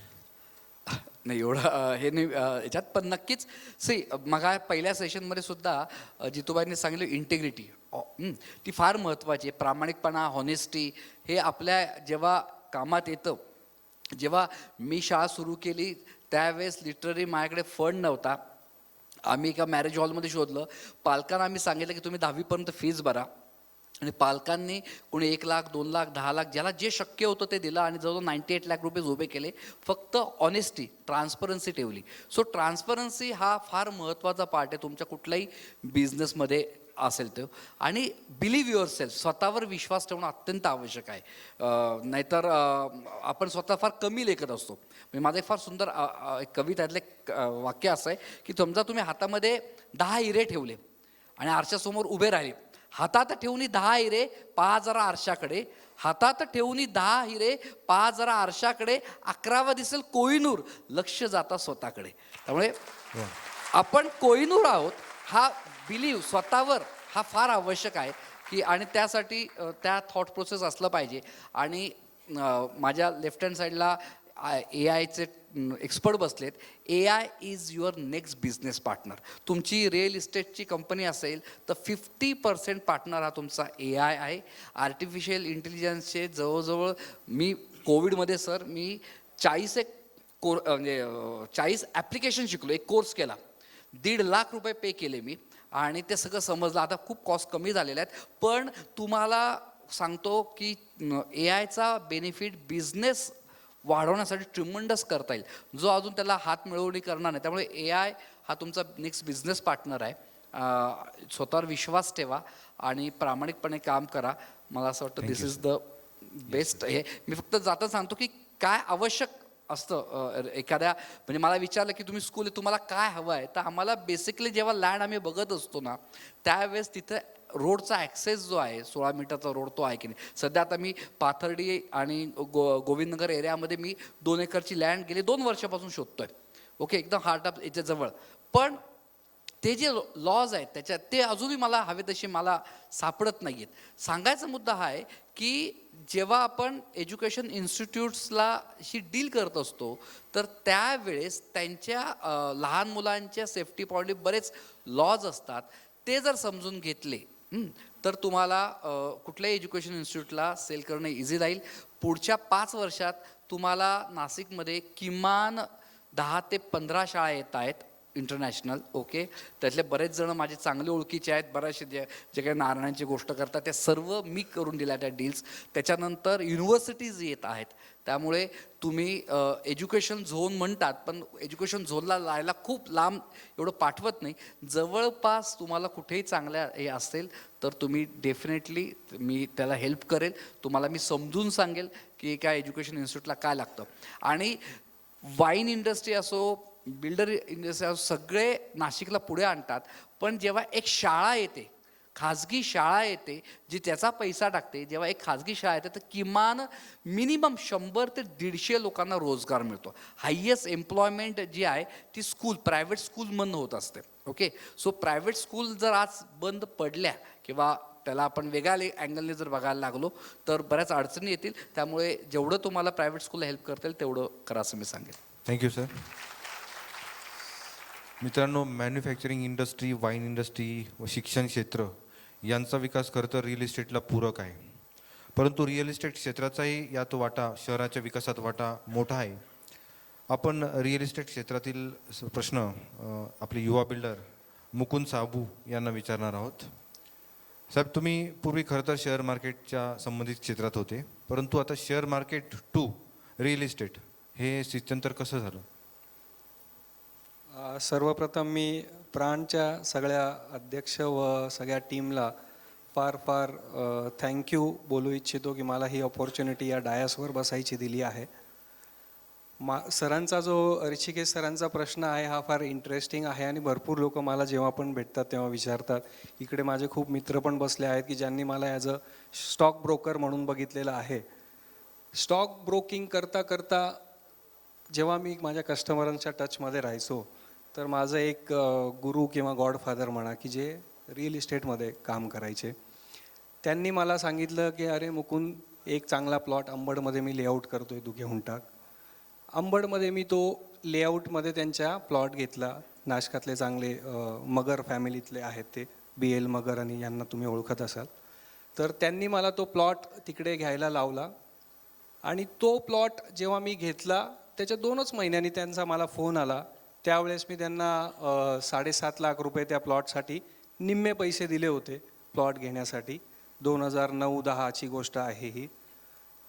नाही एवढं हे नाही याच्यात, पण नक्कीच मग पहिल्या सेशनमध्ये सुद्धा जितूबाईंनी सांगितलं इंटिग्रिटी ती फार महत्त्वाची आहे. प्रामाणिकपणा, हॉनेस्टी हे आपल्या जेव्हा कामात येतं. जेव्हा मी शाळा सुरू केली त्यावेळेस लिटरली माझ्याकडे फंड नव्हता. आम्ही एका मॅरेज हॉलमध्ये शोधलं. पालकांना आम्ही सांगितलं की तुम्ही 10वीपर्यंत फीज भरा, आणि पालकांनी कोणी 1 लाख 2 लाख 10 लाख ज्याला जे शक्य होतं ते दिलं, आणि जवळजवळ 98 लाख रुपये उभे केले. फक्त ऑनेस्टी, ट्रान्सपरन्सी ठेवली. सो ट्रान्सपरन्सी हा फार महत्त्वाचा पार्ट आहे तुमच्या कुठल्याही बिझनेसमध्ये असेल तो. आणि बिलीव्ह युअर सेल्फ, स्वतःवर विश्वास ठेवणं अत्यंत आवश्यक आहे. नाहीतर आपण स्वतः फार कमी लेखत असतो. म्हणजे माझं एक फार सुंदर एक कवितातलं एक वाक्य असं आहे की समजा तुम्ही हातामध्ये 10 हिरे ठेवले आणि आरशासमोर उभे राहिले. हातात ठेवून 10 हिरे, पहा जरा आरशाकडे. हातात ठेवून 10 हिरे, पहा जरा आरशाकडे. 11वा दिसेल कोहिनूर, लक्ष जाता स्वतःकडे. त्यामुळे आपण कोहिनूर आहोत हा बिलीव स्वतःवर हा फार आवश्यक आहे की, आणि त्यासाठी त्या थॉट प्रोसेस असलं पाहिजे. आणि माझ्या लेफ्ट हँड साईडला AI एक्सपर्ट बसलेत. AI is your next business partner. तुमची रिअल इस्टेटची कंपनी असेल तर 50% पार्टनर हा तुमचा AI आहे. आर्टिफिशियल इंटेलिजन्सचे जवळजवळ मी कोविडमध्ये सर मी 40 म्हणजे 40 ॲप्लिकेशन शिकलो. एक कोर्स केला, 1.5 लाख रुपये पे केले मी, आणि ते सगळं समजलं. आता खूप कॉस्ट कमी झालेले आहेत. पण तुम्हाला सांगतो की AIचा बेनिफिट बिझनेस वाढवण्यासाठी ट्रिमंडस करता येईल, जो अजून त्याला हात मिळवणी करणार नाही. त्यामुळे AI हा तुमचा नेक्स्ट बिझनेस पार्टनर आहे. स्वतःवर विश्वास ठेवा आणि प्रामाणिकपणे काम करा. मला असं वाटतं दिस इज द बेस्ट. हे मी फक्त जाता सांगतो की काय आवश्यक असतं एखाद्या, म्हणजे मला विचारलं की तुम्ही स्कूल तुम्हाला काय हवं आहे, तर आम्हाला बेसिकली जेव्हा लँड आम्ही बघत असतो ना, त्यावेळेस तिथं रोडचा ॲक्सेस जो आहे 16 मीटरचा रोड तो आहे की नाही. सध्या आता मी पाथर्डी आणि गोविंदनगर एरियामध्ये मी 2 एकरची लँड गेले 2 वर्षापासून शोधतोय. ओके, एकदम हार्ट ऑफ याच्या जवळ. पण ते जे लॉज आहेत त्याच्यात ते अजूनही मला हवे तसे मला सापडत नाही आहेत. सांगायचा मुद्दा हा आहे की जेव्हा आपण एज्युकेशन इन्स्टिट्यूट्सला शी डील करत असतो तर त्यावेळेस त्यांच्या लहान मुलांच्या सेफ्टी पॉईंट बरेच लॉज असतात. ते जर समजून घेतले तर तुम्हाला कुठल्याही एज्युकेशन इन्स्टिट्यूटला सेल करणं इझी जाईल. पुढच्या 5 वर्षात तुम्हाला नाशिकमध्ये किमान 10 ते 15 शाळा येत आहेत इंटरनॅशनल. ओके, त्यातले बरेच जण माझे चांगले ओळखीचे आहेत. बरेचसे जे काही नारायणांची गोष्ट करतात त्या सर्व मी करून दिल्या त्या डील्स. त्याच्यानंतर युनिव्हर्सिटीज येत आहेत. त्यामुळे तुम्ही एज्युकेशन झोन म्हणतात, पण एज्युकेशन झोनला जायला खूप लांब एवढं पाठवत नाही. जवळपास तुम्हाला कुठेही चांगल्या हे असेल तर तुम्ही डेफिनेटली मी त्याला हेल्प करेल. तुम्हाला मी समजून सांगेल की काय एज्युकेशन इन्स्टिट्यूटला काय लागतं. आणि वाईन इंडस्ट्री असो, बिल्डर इंडस्ट्री असो, सगळे नाशिकला पुढे आणतात. पण जेव्हा एक शाळा येते, खाजगी शाळा येते जी त्याचा पैसा टाकते, जेव्हा एक खाजगी शाळा येते तर किमान मिनिमम 100 ते 150 लोकांना रोजगार मिळतो. हायेस्ट एम्प्लॉयमेंट जी आहे ती स्कूल, प्रायव्हेट स्कूलमधून होत असते. ओके, सो प्रायव्हेट स्कूल जर आज बंद पडल्या किंवा त्याला आपण वेगळ्या अँगलने जर बघायला लागलो तर बऱ्याच अडचणी येतील. त्यामुळे जेवढं तुम्हाला प्रायव्हेट स्कूलला हेल्प करता येईल तेवढं करा असं मी सांगेन. Thank you sir. मित्रांनो, मॅन्युफॅक्चरिंग इंडस्ट्री, वाईन इंडस्ट्री व शिक्षण क्षेत्र यांचा विकास खरं तर रिअल इस्टेटला पूरक आहे. परंतु रिअल इस्टेट क्षेत्राचाही यात वाटा, शहराच्या विकासात वाटा मोठा आहे. आपण रिअल इस्टेट क्षेत्रातील प्रश्न आपले युवा बिल्डर मुकुंद साबू यांना विचारणार आहोत. साहेब, तुम्ही पूर्वी खरं तर शेअर मार्केटच्या संबंधित क्षेत्रात होते, परंतु आता share market to real estate हे स्थित्यंतर कसं झालं? सर्वप्रथम मी प्राणच्या सगळ्या अध्यक्ष व सगळ्या टीमला फार फार थँक्यू बोलू इच्छितो की मला ही अपॉर्च्युनिटी या डायसवर बसायची दिली आहे. सरांचा जो ऋषिकेश सरांचा प्रश्न आहे हा फार इंटरेस्टिंग आहे आणि भरपूर लोक मला जेव्हा पण भेटतात तेव्हा विचारतात. इकडे माझे खूप मित्र पण बसले आहेत की ज्यांनी मला ॲज अ स्टॉक ब्रोकर म्हणून बघितलेलं आहे. स्टॉक ब्रोकिंग करता करता जेव्हा मी माझ्या कस्टमरांच्या टचमध्ये राहायचो तर माझं एक गुरु किंवा गॉडफादर म्हणा की जे रिअल इस्टेटमध्ये काम करायचे, त्यांनी मला सांगितलं की अरे मुकुंद, एक चांगला प्लॉट अंबडमध्ये मी लेआउट करतोय, तू घेऊन टाक. अंबडमध्ये मी तो लेआउटमध्ये त्यांच्या प्लॉट घेतला. नाशकातले चांगले मगर फॅमिलीतले आहेत ते, BL मगर आणि यांना तुम्ही ओळखत असाल. तर त्यांनी मला तो प्लॉट तिकडे घ्यायला लावला आणि तो प्लॉट जेव्हा मी घेतला त्याच्या 2च महिन्यांनी त्यांचा मला फोन आला. त्यावेळेस मी त्यांना 7.5 लाख रुपये त्या प्लॉटसाठी निम्मे पैसे दिले होते प्लॉट घेण्यासाठी. 2009-10ची गोष्ट आहे ही.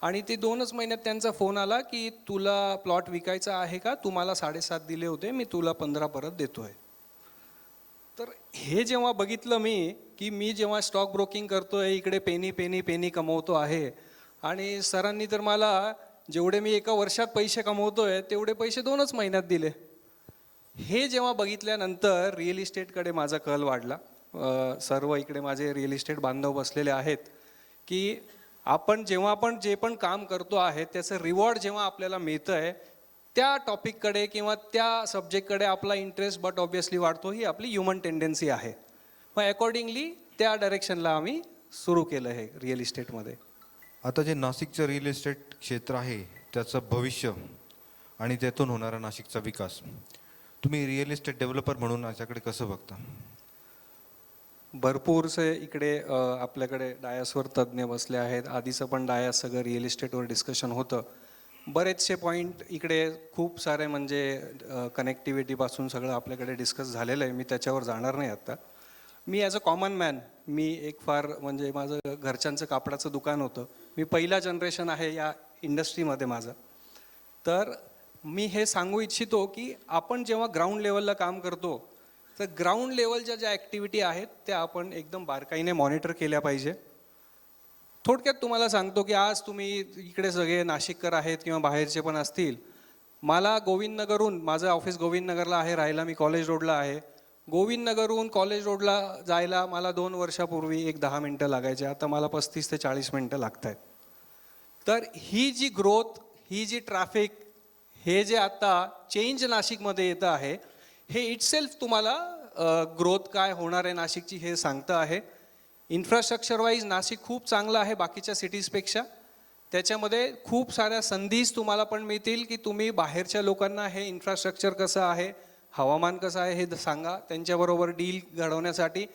आणि ते 2च महिन्यात त्यांचा फोन आला की तुला प्लॉट विकायचा आहे का, तू मला 7.5 दिले होते, मी तुला 15 परत देतोय. तर हे जेव्हा बघितलं मी की मी जेव्हा स्टॉक ब्रोकिंग करतोय, इकडे पेनी कमवतो आहे, आणि सरांनी तर मला जेवढे मी एका वर्षात पैसे कमवतोय तेवढे पैसे 2च महिन्यात दिले. हे जेव्हा बघितल्यानंतर रिअल इस्टेटकडे माझा कल वाढला. सर्व इकडे माझे रिअल इस्टेट बांधव बसलेले आहेत की आपण जेव्हा आपण जे पण काम करतो आहे त्याचं रिवॉर्ड जेव्हा आपल्याला मिळतं आहे, त्या टॉपिककडे किंवा त्या सब्जेक्टकडे आपला इंटरेस्ट बट ऑब्व्हियसली वाढतो. ही आपली ह्युमन टेंडन्सी आहे. मग अकॉर्डिंगली त्या डायरेक्शनला आम्ही सुरू केलं हे रिअल इस्टेटमध्ये. आता जे नाशिकचं रिअल इस्टेट क्षेत्र आहे त्याचं भविष्य आणि त्यातून होणारा नाशिकचा विकास, तुम्ही रिअल इस्टेट डेव्हलपर म्हणून याच्याकडे कसं बघता? भरपूरसे इकडे आपल्याकडे डायसवर तज्ज्ञ बसले आहेत. आधीचं पण डायस सगळं रिअल इस्टेटवर डिस्कशन होतं. बरेचसे पॉईंट इकडे खूप सारे म्हणजे कनेक्टिव्हिटीपासून सगळं आपल्याकडे डिस्कस झालेलं आहे. मी त्याच्यावर जाणार नाही आत्ता. मी ॲज अ कॉमन मॅन, मी एक फार म्हणजे माझं घरच्यांचं कापडाचं दुकान होतं. मी पहिला जनरेशन आहे या इंडस्ट्रीमध्ये माझं. तर मी हे सांगू इच्छितो की आपण जेव्हा ग्राउंड लेवलला काम करतो तर ग्राउंड लेवलच्या ज्या ॲक्टिव्हिटी आहेत त्या आपण एकदम बारकाईने मॉनिटर केल्या पाहिजे. थोडक्यात तुम्हाला सांगतो की आज तुम्ही इकडे सगळे नाशिककर आहेत किंवा बाहेरचे पण असतील. मला गोविंदनगरहून, माझं ऑफिस गोविंदनगरला आहे, राहायला मी कॉलेज रोडला आहे. गोविंदनगरहून कॉलेज रोडला जायला मला 2 वर्षापूर्वी 10 मिनटं लागायचे. आता मला 35 ते 40 मिनटं लागत आहेत. तर ही जी ग्रोथ, ही जी ट्रॅफिक, हे जे आता चेंज नाशिकमध्ये येतं आहे, हे इटसेल्फ तुम्हाला ग्रोथ काय होणार आहे नाशिकची हे सांगतं आहे. इन्फ्रास्ट्रक्चर वाईज नाशिक खूप चांगलं आहे बाकीच्या सिटीजपेक्षा. त्याच्यामध्ये खूप साऱ्या संधीच तुम्हाला पण मिळतील की तुम्ही बाहेरच्या लोकांना हे इन्फ्रास्ट्रक्चर कसं आहे, हवामान कसं आहे हे सांगा. त्यांच्याबरोबर डील घडवण्यासाठी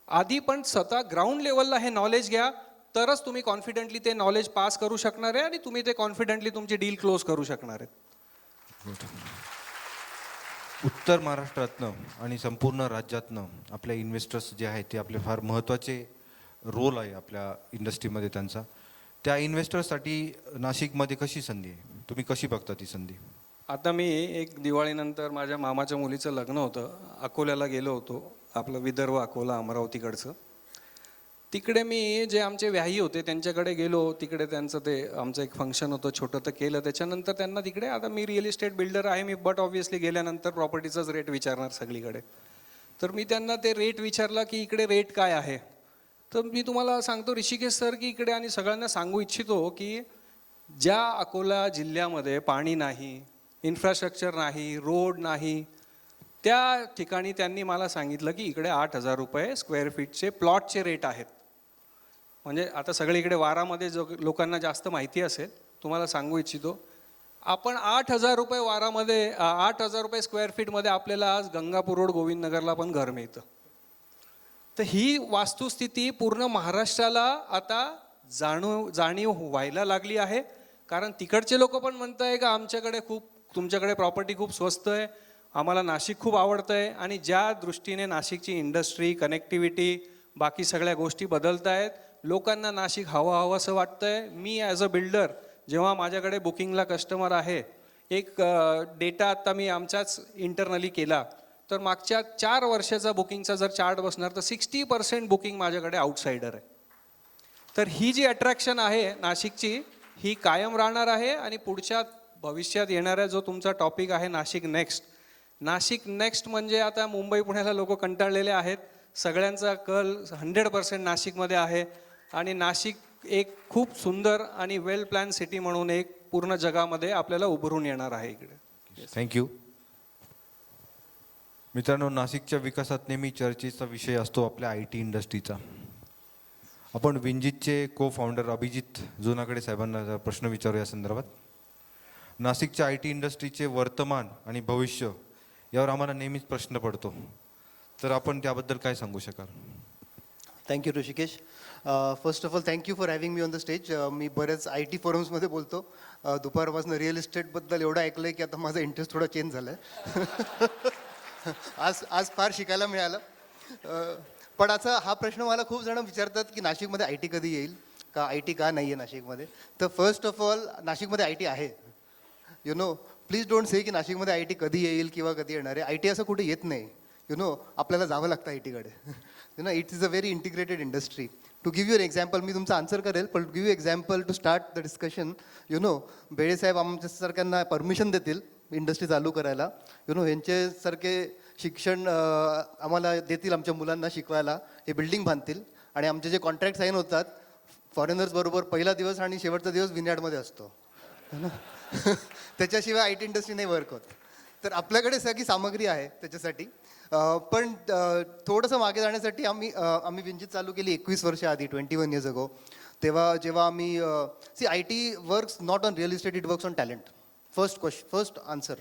आधी पण स्वतः ग्राउंड लेवलला हे नॉलेज घ्या, तरच तुम्ही कॉन्फिडेंटली ते नॉलेज पास करू शकणार आहे आणि तुम्ही ते कॉन्फिडेंटली तुमची डील क्लोज करू शकणार आहेत. उत्तर महाराष्ट्रातनं आणि संपूर्ण राज्यातनं आपल्या इन्व्हेस्टर्स जे आहेत ते आपले फार महत्त्वाचे रोल आहे आपल्या इंडस्ट्रीमध्ये त्यांचा. त्या इन्व्हेस्टर्ससाठी नाशिकमध्ये कशी संधी आहे, तुम्ही कशी बघता ती संधी? आता मी एक दिवाळीनंतर माझ्या मामाच्या मुलीचं लग्न होतं, अकोल्याला गेलो होतो, आपलं विदर्भ अकोला अमरावतीकडचं. तिकडे मी जे आमचे व्याही होते त्यांच्याकडे गेलो. तिकडे त्यांचं ते आमचं एक फंक्शन होतं छोटं, तर केलं. त्याच्यानंतर त्यांना तिकडे, आता मी रिअल इस्टेट बिल्डर आहे मी, बट ऑब्व्हियसली गेल्यानंतर प्रॉपर्टीचाच रेट विचारणार सगळीकडे. तर मी त्यांना ते रेट विचारला की इकडे रेट काय आहे. तर मी तुम्हाला सांगतो ऋषिकेश सर की इकडे, आणि सगळ्यांना सांगू इच्छितो की ज्या अकोला जिल्ह्यामध्ये पाणी नाही, इन्फ्रास्ट्रक्चर नाही, रोड नाही, त्या ठिकाणी त्यांनी मला सांगितलं की इकडे 8,000 रुपये स्क्वेअर फीटचे प्लॉटचे रेट आहेत. म्हणजे आता सगळीकडे वारामध्ये जो लोकांना जास्त माहिती असेल, तुम्हाला सांगू इच्छितो, आपण 8,000 रुपये वारामध्ये, 8,000 रुपये स्क्वेअर फीटमध्ये आपल्याला आज गंगापूर रोड गोविंदनगरला पण घर मिळतं. तर ही वास्तुस्थिती पूर्ण महाराष्ट्राला आता जाणीव व्हायला लागली आहे. कारण तिकडचे लोक पण म्हणत आहे का आमच्याकडे तुमच्याकडे प्रॉपर्टी खूप स्वस्त आहे, आम्हाला नाशिक खूप आवडतं आहे. आणि ज्या दृष्टीने नाशिकची इंडस्ट्री, कनेक्टिव्हिटी, बाकी सगळ्या गोष्टी बदलत आहेत, लोकांना नाशिक हवं असं वाटतं आहे. मी ॲज अ बिल्डर जेव्हा माझ्याकडे बुकिंगला कस्टमर आहे, एक डेटा आत्ता मी आमच्याच इंटरनली केला, तर मागच्या 4 वर्षाचा बुकिंगचा जर चार्ट बसणार तर 60% बुकिंग माझ्याकडे आउटसाइडर आहे. तर ही जी अट्रॅक्शन आहे नाशिकची, ही कायम राहणार आहे. आणि पुढच्या भविष्यात येणारा जो तुमचा टॉपिक आहे नाशिक नेक्स्ट म्हणजे आता मुंबई पुण्याला लोक कंटाळलेले आहेत, सगळ्यांचा कल 100% नाशिकमध्ये आहे. आणि नाशिक एक खूप सुंदर आणि वेल प्लॅन सिटी म्हणून एक पूर्ण जगामध्ये आपल्याला उभरून येणार आहे इकडे. थँक्यू. मित्रांनो, नाशिकच्या विकासात नेहमी चर्चेचा विषय असतो आपल्या IT इंडस्ट्रीचा. आपण विंजितचे को फाउंडर अभिजित जुनाकडे साहेबांना प्रश्न विचारू या संदर्भात. नाशिकच्या IT इंडस्ट्रीचे वर्तमान आणि भविष्य यावर आम्हाला नेहमीच प्रश्न पडतो, तर आपण त्याबद्दल काय सांगू शकाल? Thank you Rishikesh. First of all thank you for having me on the stage. मी बऱ्याच IT फोरम्समध्ये बोलतो. दुपारपासून रिअल इस्टेटबद्दल एवढं ऐकलं आहे की आता माझा इंटरेस्ट थोडा चेंज झाला आहे. आज फार शिकायला मिळालं. पण आता हा प्रश्न मला खूप जण विचारतात की नाशिकमध्ये IT कधी येईल, का IT का नाही आहे नाशिकमध्ये. तर फर्स्ट ऑफ ऑल नाशिकमध्ये IT आहे. You know, please don't say की नाशिकमध्ये IT कधी येईल किंवा कधी येणार आहे. IT असं कुठे येत नाही. आपल्याला जावं लागतं IT कडे. It is a very integrated industry. To give you an example, मी तुमचा आन्सर करेल, पण to give you example to start the discussion. बेळेसाहेब आमच्यासारख्यांना परमिशन देतील इंडस्ट्री चालू करायला. यांच्यासारखे शिक्षण आम्हाला देतील आमच्या मुलांना शिकवायला. हे बिल्डिंग बांधतील आणि आमचे जे कॉन्ट्रॅक्ट साईन होतात फॉरेनर्स बरोबर, पहिला दिवस आणि शेवटचा दिवस विनयार्डमध्ये असतो. त्याच्याशिवाय IT इंडस्ट्री नाही वर्क होत. तर आपल्याकडे सगळी सामग्री आहे त्याच्यासाठी. पण थोडंसं मागे जाण्यासाठी आम्ही विंचित चालू केली 21 वर्ष आधी, 21 years ago. जेव्हा आम्ही IT works not on real estate, it works on talent. First answer.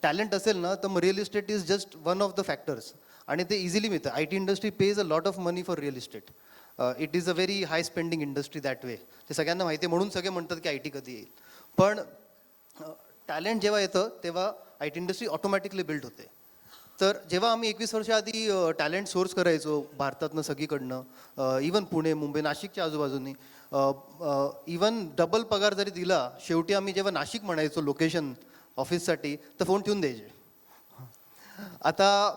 Talent असेल ना तर मग real estate is just one of the factors. आणि ते इझिली मिळतं. IT industry page a lot of money for real estate. It is a very high spending industry that way. ते सगळ्यांना माहिती आहे, म्हणून सगळे म्हणतात की IT कधी येईल. पण टॅलेंट जेव्हा येतं तेव्हा IT इंडस्ट्री ऑटोमॅटिकली बिल्ड होते. तर जेव्हा आम्ही 21 वर्ष आधी टॅलेंट सोर्स करायचो भारतातनं सगळीकडनं, इवन पुणे, मुंबई, नाशिकच्या आजूबाजूनी, इवन डबल पगार जरी दिला, शेवटी आम्ही जेव्हा नाशिक म्हणायचो लोकेशन ऑफिससाठी, तर फोन ठेवून द्यायचे. आता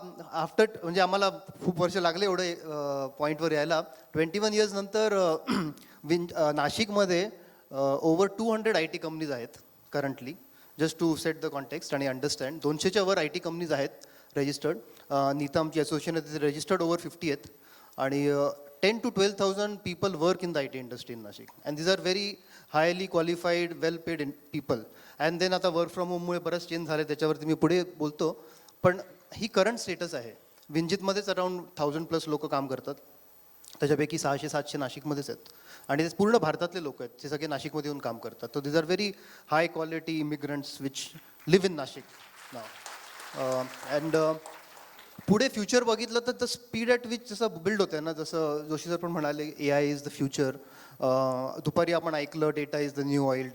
म्हणजे आम्हाला खूप वर्ष लागले एवढे पॉईंटवर यायला. 21 years नंतर नाशिकमध्ये ओव्हर 200 IT कंपनीज आहेत currently. Just to set the context आणि अंडरस्टँड. 200च्या वर IT कंपनीज आहेत रजिस्टर्ड. नीता आमची असोसिएशन आहे, रजिस्टर्ड ओव्हर 50 आहेत. आणि 10,000 to 12,000 people work in the IT industry in Nashik. And these are very highly qualified, well paid people. And then आता work from होममुळे बरंच चेंज झालं, त्याच्यावरती मी पुढे बोलतो. पण ही करंट स्टेटस आहे. विंजितमध्येच अराउंड 1000+ लोक काम करतात. त्याच्यापैकी 600-700 नाशिकमध्येच आहेत. आणि ते पूर्ण भारतातले लोक आहेत, ते सगळे नाशिकमध्ये येऊन काम करतात. तर these are very high quality immigrants which live in Nashik now. And पुढे फ्युचर बघितलं तर द स्पीड ॲट विच जसं बिल्ड होतं ना, जसं जोशी सर पण म्हणाले AI इज द फ्युचर. दुपारी आपण ऐकलं data is the new oil.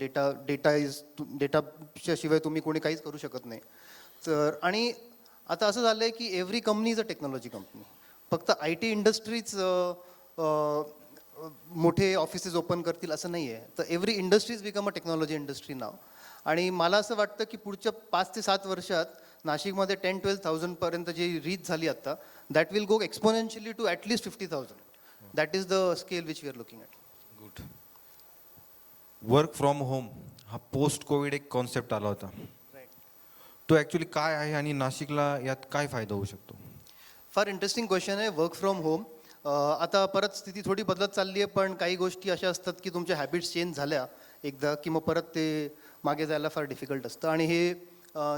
डेटाच्या शिवाय तुम्ही कोणी काहीच करू शकत नाही. तर आणि आता असं झालं आहे की every company is a technology company. फक्त IT इंडस्ट्रीज मोठे ऑफिसेस ओपन करतील असं नाही आहे. तर every industries become a technology industry now. आणि मला असं वाटतं की पुढच्या 5 ते 7 वर्षात नाशिकमध्ये 10,000-12,000 पर्यंत जी रीच झाली आता, that will go exponentially to at least 50,000. That is the scale which we are looking at. Good. Work from home हा पोस्ट कोविड एक कॉन्सेप्ट आला होता. तो ॲक्च्युली काय आहे आणि नाशिकला यात काय फायदा होऊ शकतो? फार इंटरेस्टिंग क्वेश्चन आहे. वर्क फ्रॉम होम आता परत स्थिती थोडी बदलत चालली आहे, पण काही गोष्टी अशा असतात की तुमच्या हॅबिट्स चेंज झाल्या एकदा की मग परत ते मागे जायला फार डिफिकल्ट असतं. आणि हे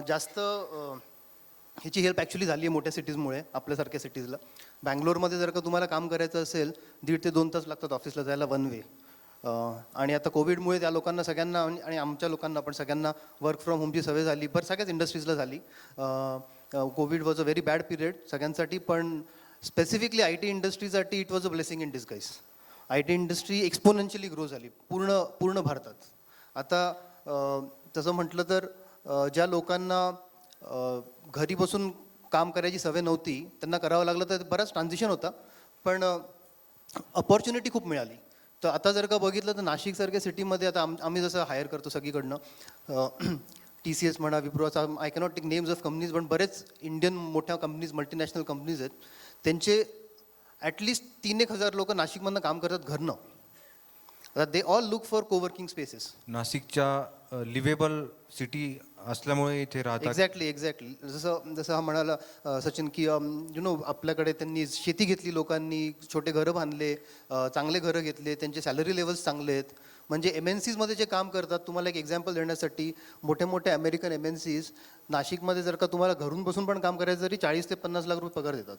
जास्त ह्याची हेल्प ॲक्च्युली झाली आहे मोठ्या सिटीजमुळे, आपल्यासारख्या सिटीजला. बँगलोरमध्ये जर का तुम्हाला काम करायचं असेल 1.5 ते 2 तास लागतात ऑफिसला जायला वन वे. आणि आता कोविडमुळे त्या लोकांना सगळ्यांना आणि आमच्या लोकांना पण सगळ्यांना वर्क फ्रॉम होमची सवय झाली. बरं, सगळ्याच इंडस्ट्रीजला झाली. Covid was a very bad period सगळ्यांसाठी, पण स्पेसिफिकली IT इंडस्ट्रीसाठी it was a blessing in disguise. IT industry exponentially grow झाली पूर्ण भारतात. आता तसं म्हटलं तर ज्या लोकांना घरी बसून काम करायची सवय नव्हती त्यांना करावं लागलं, तर बराच ट्रान्झिशन होता. पण अपॉर्च्युनिटी खूप मिळाली. तर आता जर का बघितलं तर नाशिकसारख्या सिटीमध्ये आता आम्ही जसं हायर करतो सगळीकडनं, TCS म्हणा, Wipro, I cannot take names of companies, पण बरेच इंडियन मोठ्या कंपनीज, मल्टीनॅशनल कंपनीज आहेत. त्यांचे ॲटलिस्ट 3,000 लोक नाशिकमधनं काम करतात घरनं. आता they all look for coworking spaces. नाशिकच्या लिव्हेबल सिटी असल्यामुळे इथे राहतात. एक्झॅक्टली. जसं हा म्हणाला सचिन की आपल्याकडे त्यांनी शेती घेतली, लोकांनी छोटे घरं बांधले, चांगले घरं घेतले, त्यांचे सॅलरी लेवल्स चांगले आहेत. म्हणजे MNCमध्ये जे काम करतात, तुम्हाला एक एक्झाम्पल देण्यासाठी, मोठे मोठे अमेरिकन MNCs नाशिकमध्ये जर का तुम्हाला घरून बसून पण काम करायचं तरी 40 ते 50 लाख रुपये पगार देतात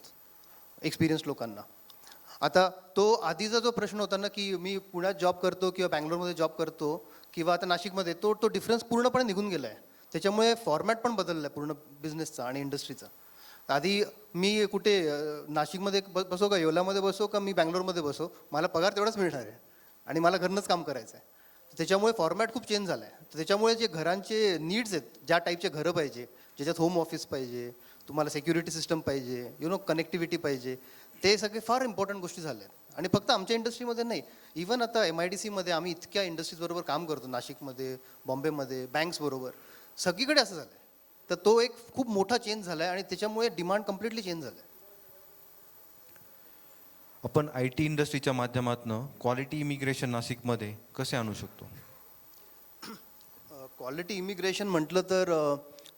एक्सपिरियन्स लोकांना. आता तो आधीचा जो प्रश्न होता ना की मी पुण्यात जॉब करतो किंवा बँगलोरमध्ये जॉब करतो किंवा आता नाशिकमध्ये, तो डिफरन्स पूर्णपणे निघून गेला आहे. त्याच्यामुळे फॉर्मॅट पण बदलला आहे पूर्ण बिझनेसचा आणि इंडस्ट्रीचा. आधी मी कुठे नाशिकमध्ये बसो का येवल्यामध्ये बसो का मी बँगलोरमध्ये बसो, मला पगार तेवढाच मिळणार आहे आणि मला घरनंच काम करायचं आहे. त्याच्यामुळे फॉर्मॅट खूप चेंज झाला आहे. त्याच्यामुळे जे घरांचे नीड्स आहेत, ज्या टाईपचे घरं पाहिजे, ज्याच्यात होम ऑफिस पाहिजे, तुम्हाला सिक्युरिटी सिस्टम पाहिजे, कनेक्टिव्हिटी पाहिजे, ते सगळे फार इम्पॉर्टंट गोष्टी झाल्या आहेत. आणि फक्त आमच्या इंडस्ट्रीमध्ये नाही, इवन आता MIDCमध्ये आम्ही इतक्या इंडस्ट्रीजबरोबर काम करतो, नाशिकमध्ये, बॉम्बेमध्ये, बँक्सबरोबर, सगळीकडे असं झालं आहे. तर तो एक खूप मोठा चेंज झाला आहे आणि त्याच्यामुळे डिमांड कम्प्लिटली चेंज झालं आहे. आपण IT इंडस्ट्रीच्या माध्यमातून क्वालिटी इमिग्रेशन नाशिकमध्ये कसे आणू शकतो? क्वालिटी इमिग्रेशन म्हटलं तर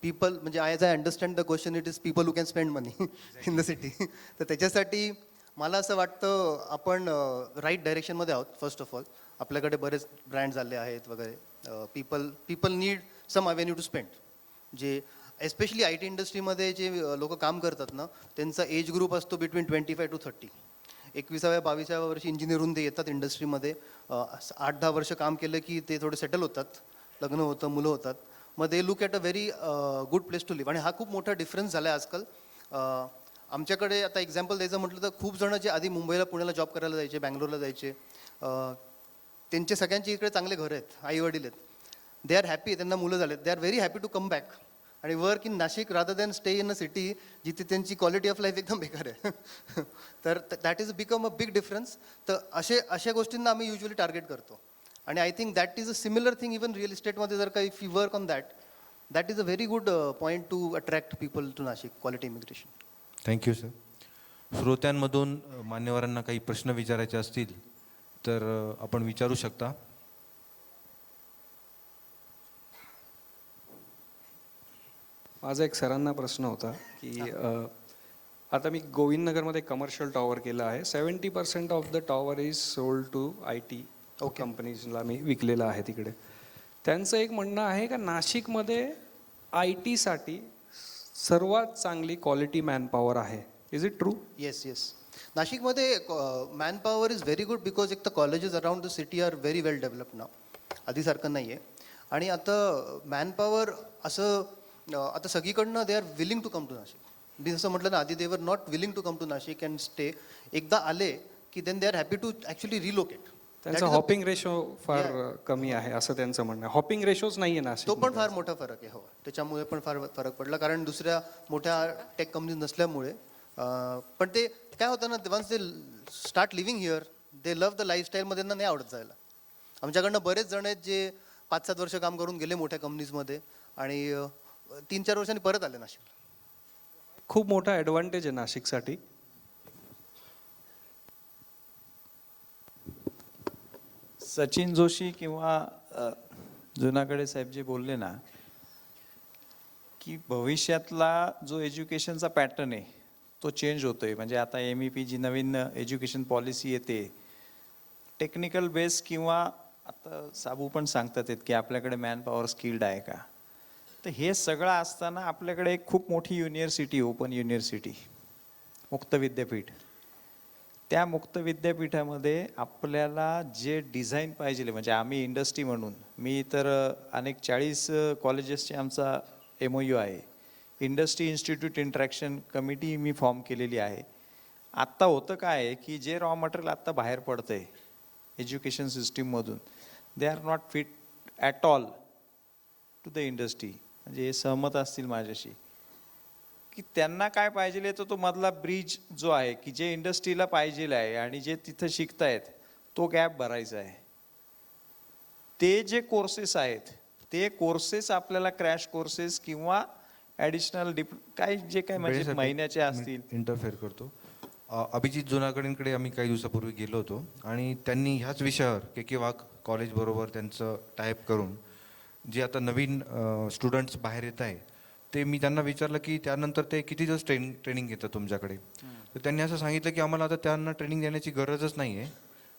पीपल, म्हणजे as I understand the question, it is people who can spend money in the city. तर त्याच्यासाठी मला असं वाटतं आपण राईट डायरेक्शनमध्ये आहोत. फर्स्ट ऑफ ऑल आपल्याकडे बरेच ब्रँड्स आले आहेत वगैरे. People need some avenue to spend. जे एस्पेशली IT इंडस्ट्रीमध्ये जे लोक काम करतात ना, त्यांचा एज ग्रुप असतो बिटवीन 25 to 30. 21व्या-22व्या वर्षी इंजिनियर होऊन ते येतात इंडस्ट्रीमध्ये. 8-10 वर्ष काम केलं की ते थोडे सेटल होतात, लग्न होतं, मुलं होतात, मग they look at a very good place to live. आणि हा खूप मोठा डिफरन्स झाला आहे आजकाल. आमच्याकडे आता एक्झाम्पल द्यायचं म्हटलं तर खूप जण जे आधी मुंबईला पुण्याला जॉब करायला जायचे, बँगलोरला जायचे, त्यांचे सगळ्यांचे इकडे चांगले घरं आहेत, आई वडील आहेत, दे आर हॅपी, त्यांना मुलं झालेत, they are very happy to come back आणि work in Nashik rather than stay in a city जिथे त्यांची क्वालिटी ऑफ लाईफ एकदम बेकार आहे. तर that is become a big difference. तर अशा गोष्टींना आम्ही युजली टार्गेट करतो. आणि I think that is a similar thing even real इस्टेटमध्ये. जर का if you work on that is a very good point to attract people to Nashik, quality immigration. Thank you sir. श्रोत्यांमधून मान्यवरांना काही प्रश्न विचारायचे असतील तर आपण विचारू शकता. माझा एक सरांना प्रश्न होता की आता मी गोविंदनगरमध्ये कमर्शियल टॉवर केलं आहे. 70% of the tower is sold to IT कंपनीजला मी विकलेलं आहे तिकडे. त्यांचं एक म्हणणं आहे का नाशिकमध्ये IT साठी सर्वात चांगली क्वालिटी मॅनपॉवर आहे. Is it true? येस. नाशिकमध्ये manpower is very good because एक तर colleges around the city are very well develop now, आधीसारखं नाही आहे. आणि आता मॅनपॉवर असं आता सगळीकडनं they are willing to come to Nashik. मी जसं म्हटलं ना आधी, they were not willing to come to Nashik and stay. एकदा आले की then they are happy to actually relocate. त्यांचा हॉपिंग रेशो फार कमी आहे असं त्यांचं म्हणणं आहे. हॉपिंग रेशोच नाही आहे नाशिक. तो पण फार मोठा फरक आहे. हो, त्याच्यामुळे पण फार फरक पडला, कारण दुसऱ्या मोठ्या टेक कंपनीज नसल्यामुळे. पण ते काय होतं ना, once they start living here they love the लाईफस्टाईलमध्ये ना, नाही आवडत जायला. आमच्याकडनं बरेच जण आहेत जे 5-7 वर्ष काम करून गेले मोठ्या कंपनीजमध्ये आणि 3-4 वर्षांनी परत आले नाशिकला. खूप मोठा ॲडव्हान्टेज आहे नाशिकसाठी. सचिन जोशी किंवा जुनाकडे साहेब जे बोलले ना, की भविष्यातला जो एज्युकेशनचा पॅटर्न आहे तो चेंज होतोय. म्हणजे आता MEP जी नवीन एज्युकेशन पॉलिसी येते, टेक्निकल बेस, किंवा आता साबू पण सांगतात की आपल्याकडे मॅनपॉवर स्किल्ड आहे का. तर हे सगळं असताना आपल्याकडे एक खूप मोठी युनिव्हर्सिटी, ओपन युनिव्हर्सिटी, मुक्त विद्यापीठ. त्या मुक्त विद्यापीठामध्ये आपल्याला जे डिझाईन पाहिजे, म्हणजे आम्ही इंडस्ट्री म्हणून, मी तर अनेक 40 कॉलेजेसचे आमचा MOU आहे. इंडस्ट्री इन्स्टिट्यूट इंटरॅक्शन कमिटी मी फॉर्म केलेली आहे. आत्ता होतं काय आहे की जे रॉ मटेरियल आत्ता बाहेर पडतं आहे एज्युकेशन सिस्टीममधून, they are not fit at all to the industry. म्हणजे हे सहमत असतील माझ्याशी की त्यांना काय पाहिजे तर तो मधला ब्रिज जो आहे की जे इंडस्ट्रीला पाहिजे आहे आणि जे तिथं शिकतायत तो गॅप भरायचा आहे. ते जे कोर्सेस आहेत ते कोर्सेस आपल्याला क्रॅश कोर्सेस किंवा ॲडिशनल काय जे काय म्हणजे महिन्याचे असतील. इंटरफेअर करतो. अभिजित जुनागडेंकडे आम्ही काही दिवसापूर्वी गेलो होतो आणि त्यांनी ह्याच विषयावर KK वाघ कॉलेजबरोबर त्यांचं टायअप करून जे आता नवीन स्टुडंट्स बाहेर येत आहे ते, मी त्यांना विचारलं की त्यानंतर ते किती दिवस ट्रेनिंग घेतात तुमच्याकडे. तर त्यांनी असं सांगितलं की आम्हाला आता त्यांना ट्रेनिंग देण्याची गरजच नाही आहे.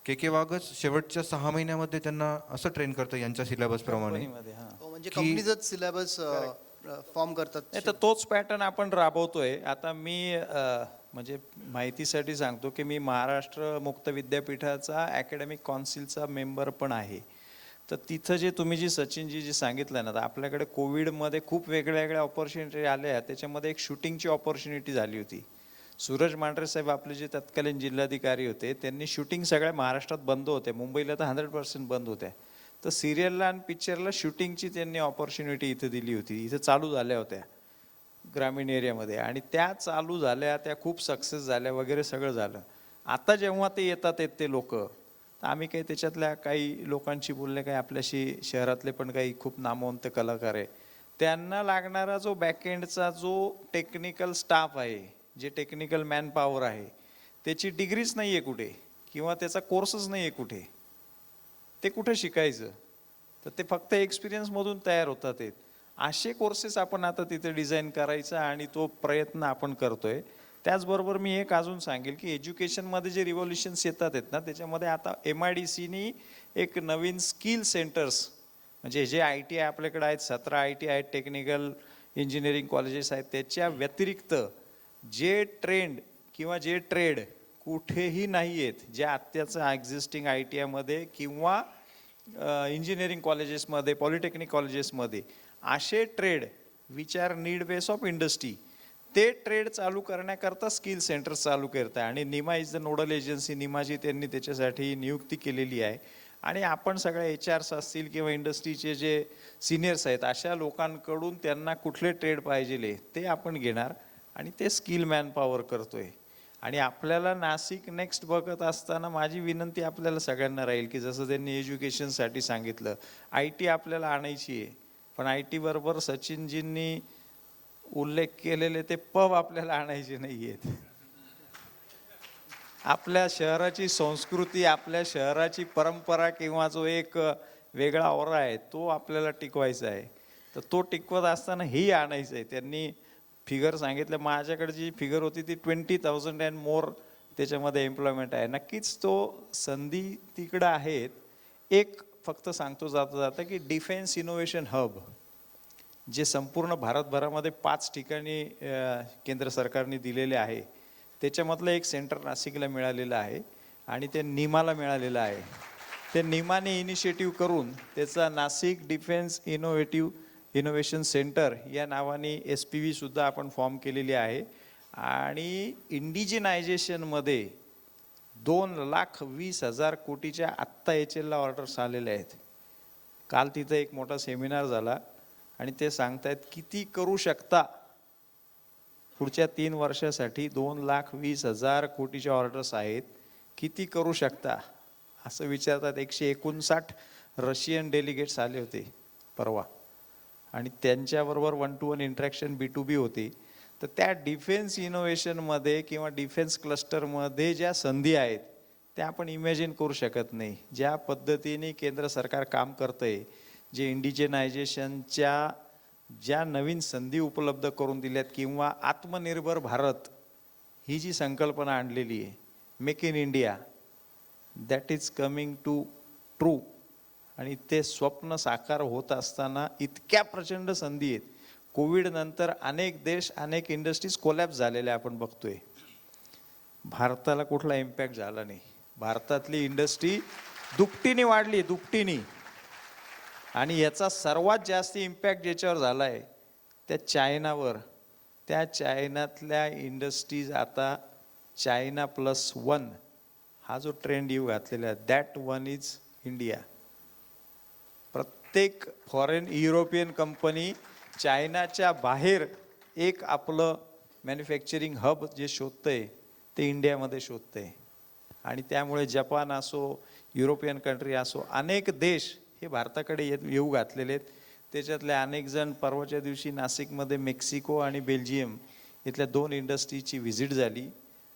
KK वाघच शेवटच्या 6 महिन्यामध्ये त्यांना असं ट्रेन करतं यांच्या सिलेबसप्रमाणे. म्हणजे कंपनीजच सिलेबस फॉर्म करतात. नाही तर तोच पॅटर्न आपण राबवतोय. आता मी म्हणजे माहितीसाठी सांगतो की मी महाराष्ट्र मुक्त विद्यापीठाचा अकॅडमिक काउन्सिलचा मेंबर पण आहे. तर तिथं जे तुम्ही जी सचिनजी जी सांगितलं ना, तर आपल्याकडे कोविडमध्ये खूप वेगळ्या वेगळ्या ऑपॉर्च्युनिटी आल्या. त्याच्यामध्ये एक शूटिंगची ऑपॉर्च्युनिटी झाली होती. सूरज मांढरे साहेब आपले जे तत्कालीन जिल्हाधिकारी होते, त्यांनी शूटिंग सगळ्या महाराष्ट्रात बंद होते, मुंबईला तर 100% बंद होत्या. तर सिरियलला आणि पिक्चरला शूटिंगची त्यांनी ऑपॉर्च्युनिटी इथे दिली होती. इथे चालू झाल्या होत्या ग्रामीण एरियामध्ये, आणि त्या चालू झाल्या, त्या खूप सक्सेस झाल्या वगैरे सगळं झालं. आता जेव्हा ते येतात ते लोक, तर आम्ही काही त्याच्यातल्या काही लोकांशी बोलले, काही आपल्याशी शहरातले पण काही खूप नामवंत कलाकार आहे, त्यांना लागणारा जो बॅकएंडचा जो टेक्निकल स्टाफ आहे, जे टेक्निकल मॅन पॉवर आहे, त्याची डिग्रीच नाही आहे कुठे, किंवा त्याचा कोर्सच नाही आहे कुठे. ते कुठे शिकायचं? तर ते फक्त एक्सपिरियन्समधून तयार होतात. असे कोर्सेस आपण आता तिथे डिझाईन करायचा, आणि तो प्रयत्न आपण करतोय. त्याचबरोबर मी एक अजून सांगेल की एज्युकेशनमध्ये जे रिव्हॉल्युशन्स येतात ना, त्याच्यामध्ये आता MIDCनी एक नवीन स्किल सेंटर्स, म्हणजे जे IT आहे आपल्याकडे आहेत, 17 IT आहेत, टेक्निकल इंजिनिअरिंग कॉलेजेस आहेत, त्याच्या व्यतिरिक्त जे ट्रेंड किंवा जे ट्रेड कुठेही नाही आहेत, ज्या आत्ताचं एक्झिस्टिंग ITIमध्ये किंवा इंजिनिअरिंग कॉलेजेसमध्ये, पॉलिटेक्निक कॉलेजेसमध्ये, असे trade which are need base of industry, ते ट्रेड चालू करण्याकरता स्किल सेंटर चालू करत आहे. आणि Nima is the nodal agency, निमाची त्यांनी त्याच्यासाठी नियुक्ती केलेली आहे. आणि आपण सगळ्या HRs असतील किंवा इंडस्ट्रीचे जे सिनियर्स आहेत, अशा लोकांकडून त्यांना कुठले ट्रेड पाहिजे ते आपण घेणार, आणि ते स्किल मॅन पॉवर करतोय. आणि आपल्याला नाशिक नेक्स्ट बघत असताना माझी विनंती आपल्याला सगळ्यांना राहील की जसं त्यांनी एज्युकेशनसाठी सांगितलं, IT आपल्याला आणायची आहे, पण IT बरोबर सचिनजींनी उल्लेख केलेले ते पब आपल्याला आणायचे नाही आहेत. आपल्या शहराची संस्कृती, आपल्या शहराची परंपरा किंवा जो एक वेगळा ओरा आहे, तो आपल्याला टिकवायचा आहे. तर तो टिकवत असताना ही आणायचं आहे. त्यांनी फिगर सांगितलं, माझ्याकडे जी फिगर होती ती 20,000 अँड मोर त्याच्यामध्ये एम्प्लॉयमेंट आहे. नक्कीच तो संधी तिकडं आहेत. एक फक्त सांगतो जाता जाता की डिफेन्स इनोव्हेशन हब, जे संपूर्ण भारतभरामध्ये 5 ठिकाणी केंद्र सरकारने दिलेले आहे, त्याच्यामधलं एक सेंटर नाशिकला मिळालेलं आहे, आणि ते निमाला मिळालेलं आहे. ते निमाने इनिशिएटिव्ह करून त्याचा नाशिक डिफेन्स इनोव्हेशन सेंटर या नावाने SPV सुद्धा आपण फॉर्म केलेली आहे. आणि इंडिजिनायझेशनमध्ये 2,20,000 कोटीच्या आत्ता HLला ऑर्डर्स आलेल्या आहेत. काल तिथं एक मोठा सेमिनार झाला, आणि ते सांगतायत किती करू शकता पुढच्या 3 वर्षासाठी. 2,20,000 कोटीच्या ऑर्डर्स आहेत, किती करू शकता असं विचारतात. 159 रशियन डेलिगेट्स आले होते परवा, आणि त्यांच्याबरोबर 1-to-1 इंटरॅक्शन B2B होती. तर त्या डिफेन्स इनोव्हेशनमध्ये किंवा डिफेन्स क्लस्टरमध्ये ज्या संधी आहेत त्या आपण इमॅजिन करू शकत नाही. ज्या पद्धतीने केंद्र सरकार काम करतंय, जे इंडिजिनायझेशनच्या ज्या नवीन संधी उपलब्ध करून दिल्यात, किंवा आत्मनिर्भर भारत ही जी संकल्पना आणलेली आहे, make in India, that is coming to true. आणि ते स्वप्न साकार होत असताना इतक्या प्रचंड संधी आहेत. कोविड नंतर अनेक देश, अनेक इंडस्ट्रीज कोलॅप्स झालेल्या आपण बघतोय. भारताला कुठला इम्पॅक्ट झाला नाही. भारतातली इंडस्ट्री दुपटीने वाढली, दुपटीने. आणि याचा सर्वात जास्त इम्पॅक्ट ज्याच्यावर झाला आहे त्या चायनावर. त्या चायनातल्या इंडस्ट्रीज आता China+1 हा जो ट्रेंड येऊ घातलेला आहे, दॅट वन इज इंडिया. प्रत्येक फॉरेन युरोपियन कंपनी चायनाच्या बाहेर एक आपलं मॅन्युफॅक्चरिंग हब जे शोधतंय ते इंडियामध्ये शोधतंय. आणि त्यामुळे जपान असो, युरोपियन कंट्री असो, अनेक देश हे भारताकडे येऊ घातलेले आहेत. त्याच्यातले अनेक जण, परवाच्या दिवशी नाशिकमध्ये मेक्सिको आणि बेल्जियम इथल्या 2 इंडस्ट्रीची व्हिजिट झाली,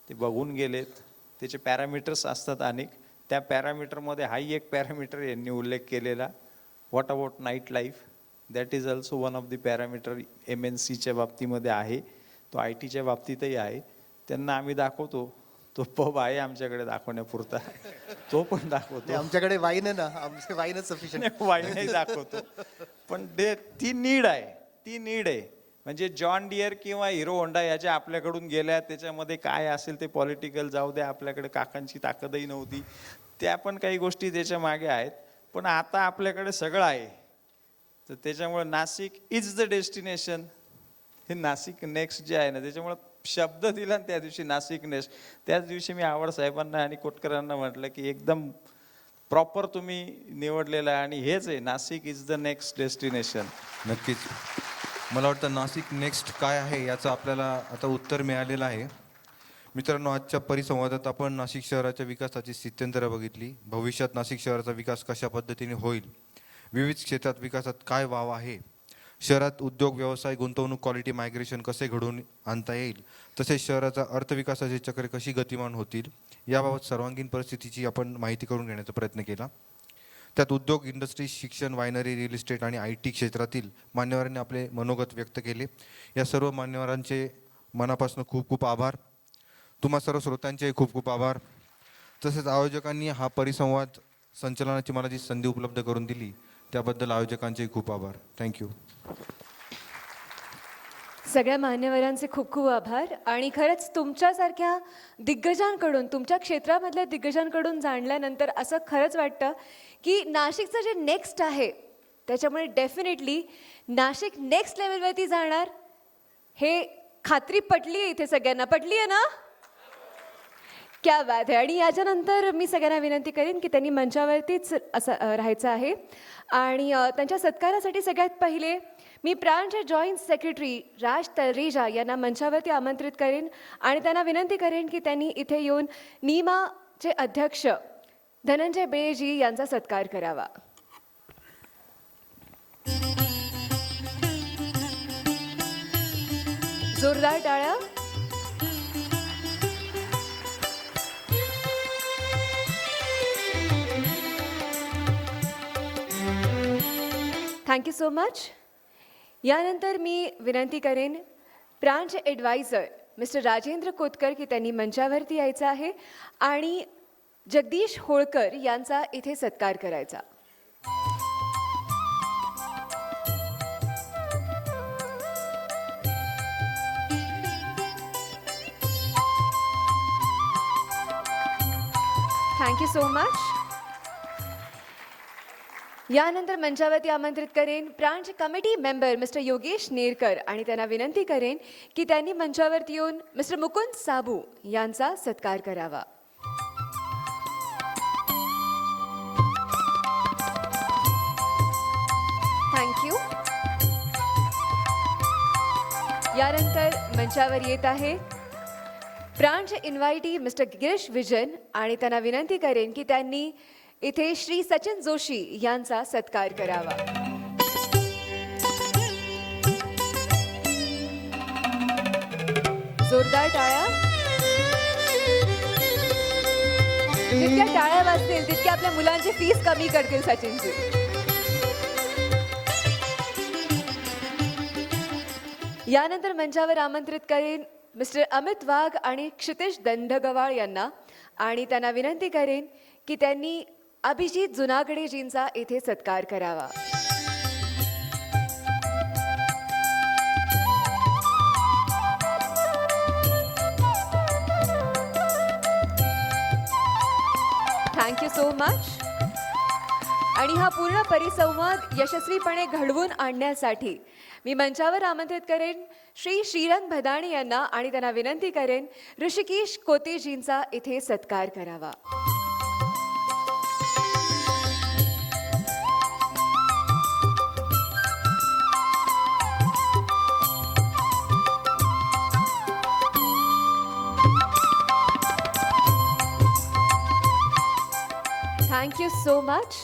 ते बघून गेलेत. त्याचे पॅरामीटर्स असतात अनेक. त्या पॅरामीटरमध्ये हाही एक पॅरामीटर यांनी उल्लेख केलेला, what about night life, that is also one of the parameter MNCच्या बाबतीमध्ये आहे. तो ITच्या बाबतीतही आहे. त्यांना आम्ही दाखवतो, तो पब आहे आमच्याकडे दाखवण्यापुरता, तो पण दाखवतो. आमच्याकडे वाईन आहे ना, आमचे वाईनच सफिशियंट. वाईनही दाखवतो. पण ती नीड आहे, ती नीड आहे. म्हणजे जॉन डियर किंवा हिरो होंडा याच्या आपल्याकडून गेल्या, त्याच्यामध्ये काय असेल ते पॉलिटिकल जाऊ द्या, आपल्याकडे काकांची ताकदही नव्हती, त्या पण काही गोष्टी त्याच्या मागे आहेत. पण आता आपल्याकडे सगळं आहे. तर त्याच्यामुळे नाशिक इज द डेस्टिनेशन. हे नाशिक नेक्स्ट जे आहे ना, त्याच्यामुळे शब्द दिला ना त्या दिवशी नाशिक नेक्स्ट. त्याच दिवशी मी आवड साहेबांना आणि कोटकरांना म्हटलं की एकदम प्रॉपर तुम्ही निवडलेलं आहे आणि हेच आहे, Nashik is the next destination. नक्कीच. मला वाटतं नाशिक नेक्स्ट काय आहे याचं आपल्याला आता उत्तर मिळालेलं आहे. मित्रांनो, आजच्या परिसंवादात आपण नाशिक शहराच्या विकासाची स्थित्यंतरं बघितली. भविष्यात नाशिक शहराचा विकास कशा पद्धतीने होईल, विविध क्षेत्रात विकासात काय वाव आहे, शहरात उद्योग व्यवसाय गुंतवणूक क्वालिटी मायग्रेशन कसे घडवून आणता येईल, तसेच शहराचा अर्थविकासाची चक्रे कशी गतिमान होतील, याबाबत सर्वांगीण परिस्थितीची आपण माहिती करून घेण्याचा प्रयत्न केला. त्यात उद्योग, इंडस्ट्री, शिक्षण, वायनरी, रिअल इस्टेट आणि IT क्षेत्रातील मान्यवरांनी आपले मनोगत व्यक्त केले. या सर्व मान्यवरांचे मनापासून खूप खूप आभार. तुम्हा सर्व श्रोत्यांचेही खूप खूप आभार. तसेच आयोजकांनी हा परिसंवाद संचलनाची मला जी संधी उपलब्ध करून दिली त्याबद्दल आयोजकांचेही खूप आभार. थँक्यू. सगळ्या मान्यवरांचे खूप खूप आभार. आणि खरंच तुमच्यासारख्या दिग्गजांकडून, तुमच्या क्षेत्रामधल्या दिग्गजांकडून जाणल्यानंतर असं खरंच वाटतं की नाशिकचं जे नेक्स्ट आहे त्याच्यामुळे डेफिनेटली नाशिक नेक्स्ट लेवलवरती जाणार, हे खात्री पटली आहे इथे सगळ्यांना. पटली आहे ना? क्या बात आहे. आणि याच्यानंतर मी सगळ्यांना विनंती करेन की त्यांनी मंचावरतीच असं राहायचं आहे. आणि त्यांच्या सत्कारासाठी सगळ्यात पहिले मी प्राणचे जॉईंट सेक्रेटरी राज तलरेजा यांना मंचावरती आमंत्रित करेन आणि त्यांना विनंती करेन की त्यांनी इथे येऊन नीमाचे अध्यक्ष धनंजय बेळेजी यांचा सत्कार करावा. जोरदार टाळ्या. Thank you so much. यानंतर मी विनंती करेन प्रांच ॲडवायझर मिस्टर राजेंद्र कोतकर की त्यांनी मंचावरती यायचं आहे आणि जगदीश होळकर यांचा इथे सत्कार करायचा. Thank you so much. यानंतर मंचावरती आमंत्रित करेन branch committee member mister Yogesh Nerkar आणि त्यांना विनंती करेन की त्यांनी मंचावरती येऊन मिस्टर मुकुंद साबू यांचा सत्कार करावा. थँक्यू. यानंतर मंचावर येत आहे प्रांच इन्व्हायटी मिस्टर गिरीश विजन आणि त्यांना विनंती करेन की त्यांनी इथे श्री सचिन जोशी यांचा सत्कार करावा. जोरदार टाळ्या. जितक्या टाळ्या वाजतील तितक्या आपल्या मुलांची फीस कमी करतील सचिनची. यानंतर मंचावर आमंत्रित करेन मिस्टर अमित वाघ आणि क्षितिज दंडगवाळ यांना आणि त्यांना विनंती करेन की त्यांनी अभिजित जुनागडेजींचा इथे सत्कार करावा. Thank you so much. आणि हा पूर्ण परिसंवाद यशस्वीपणे घडवून आणण्यासाठी मी मंचावर आमंत्रित करेन श्री श्रीरंग भदाणी यांना आणि त्यांना विनंती करेन ऋषिकेश कोतेजींचा इथे सत्कार करावा. Thank you so much.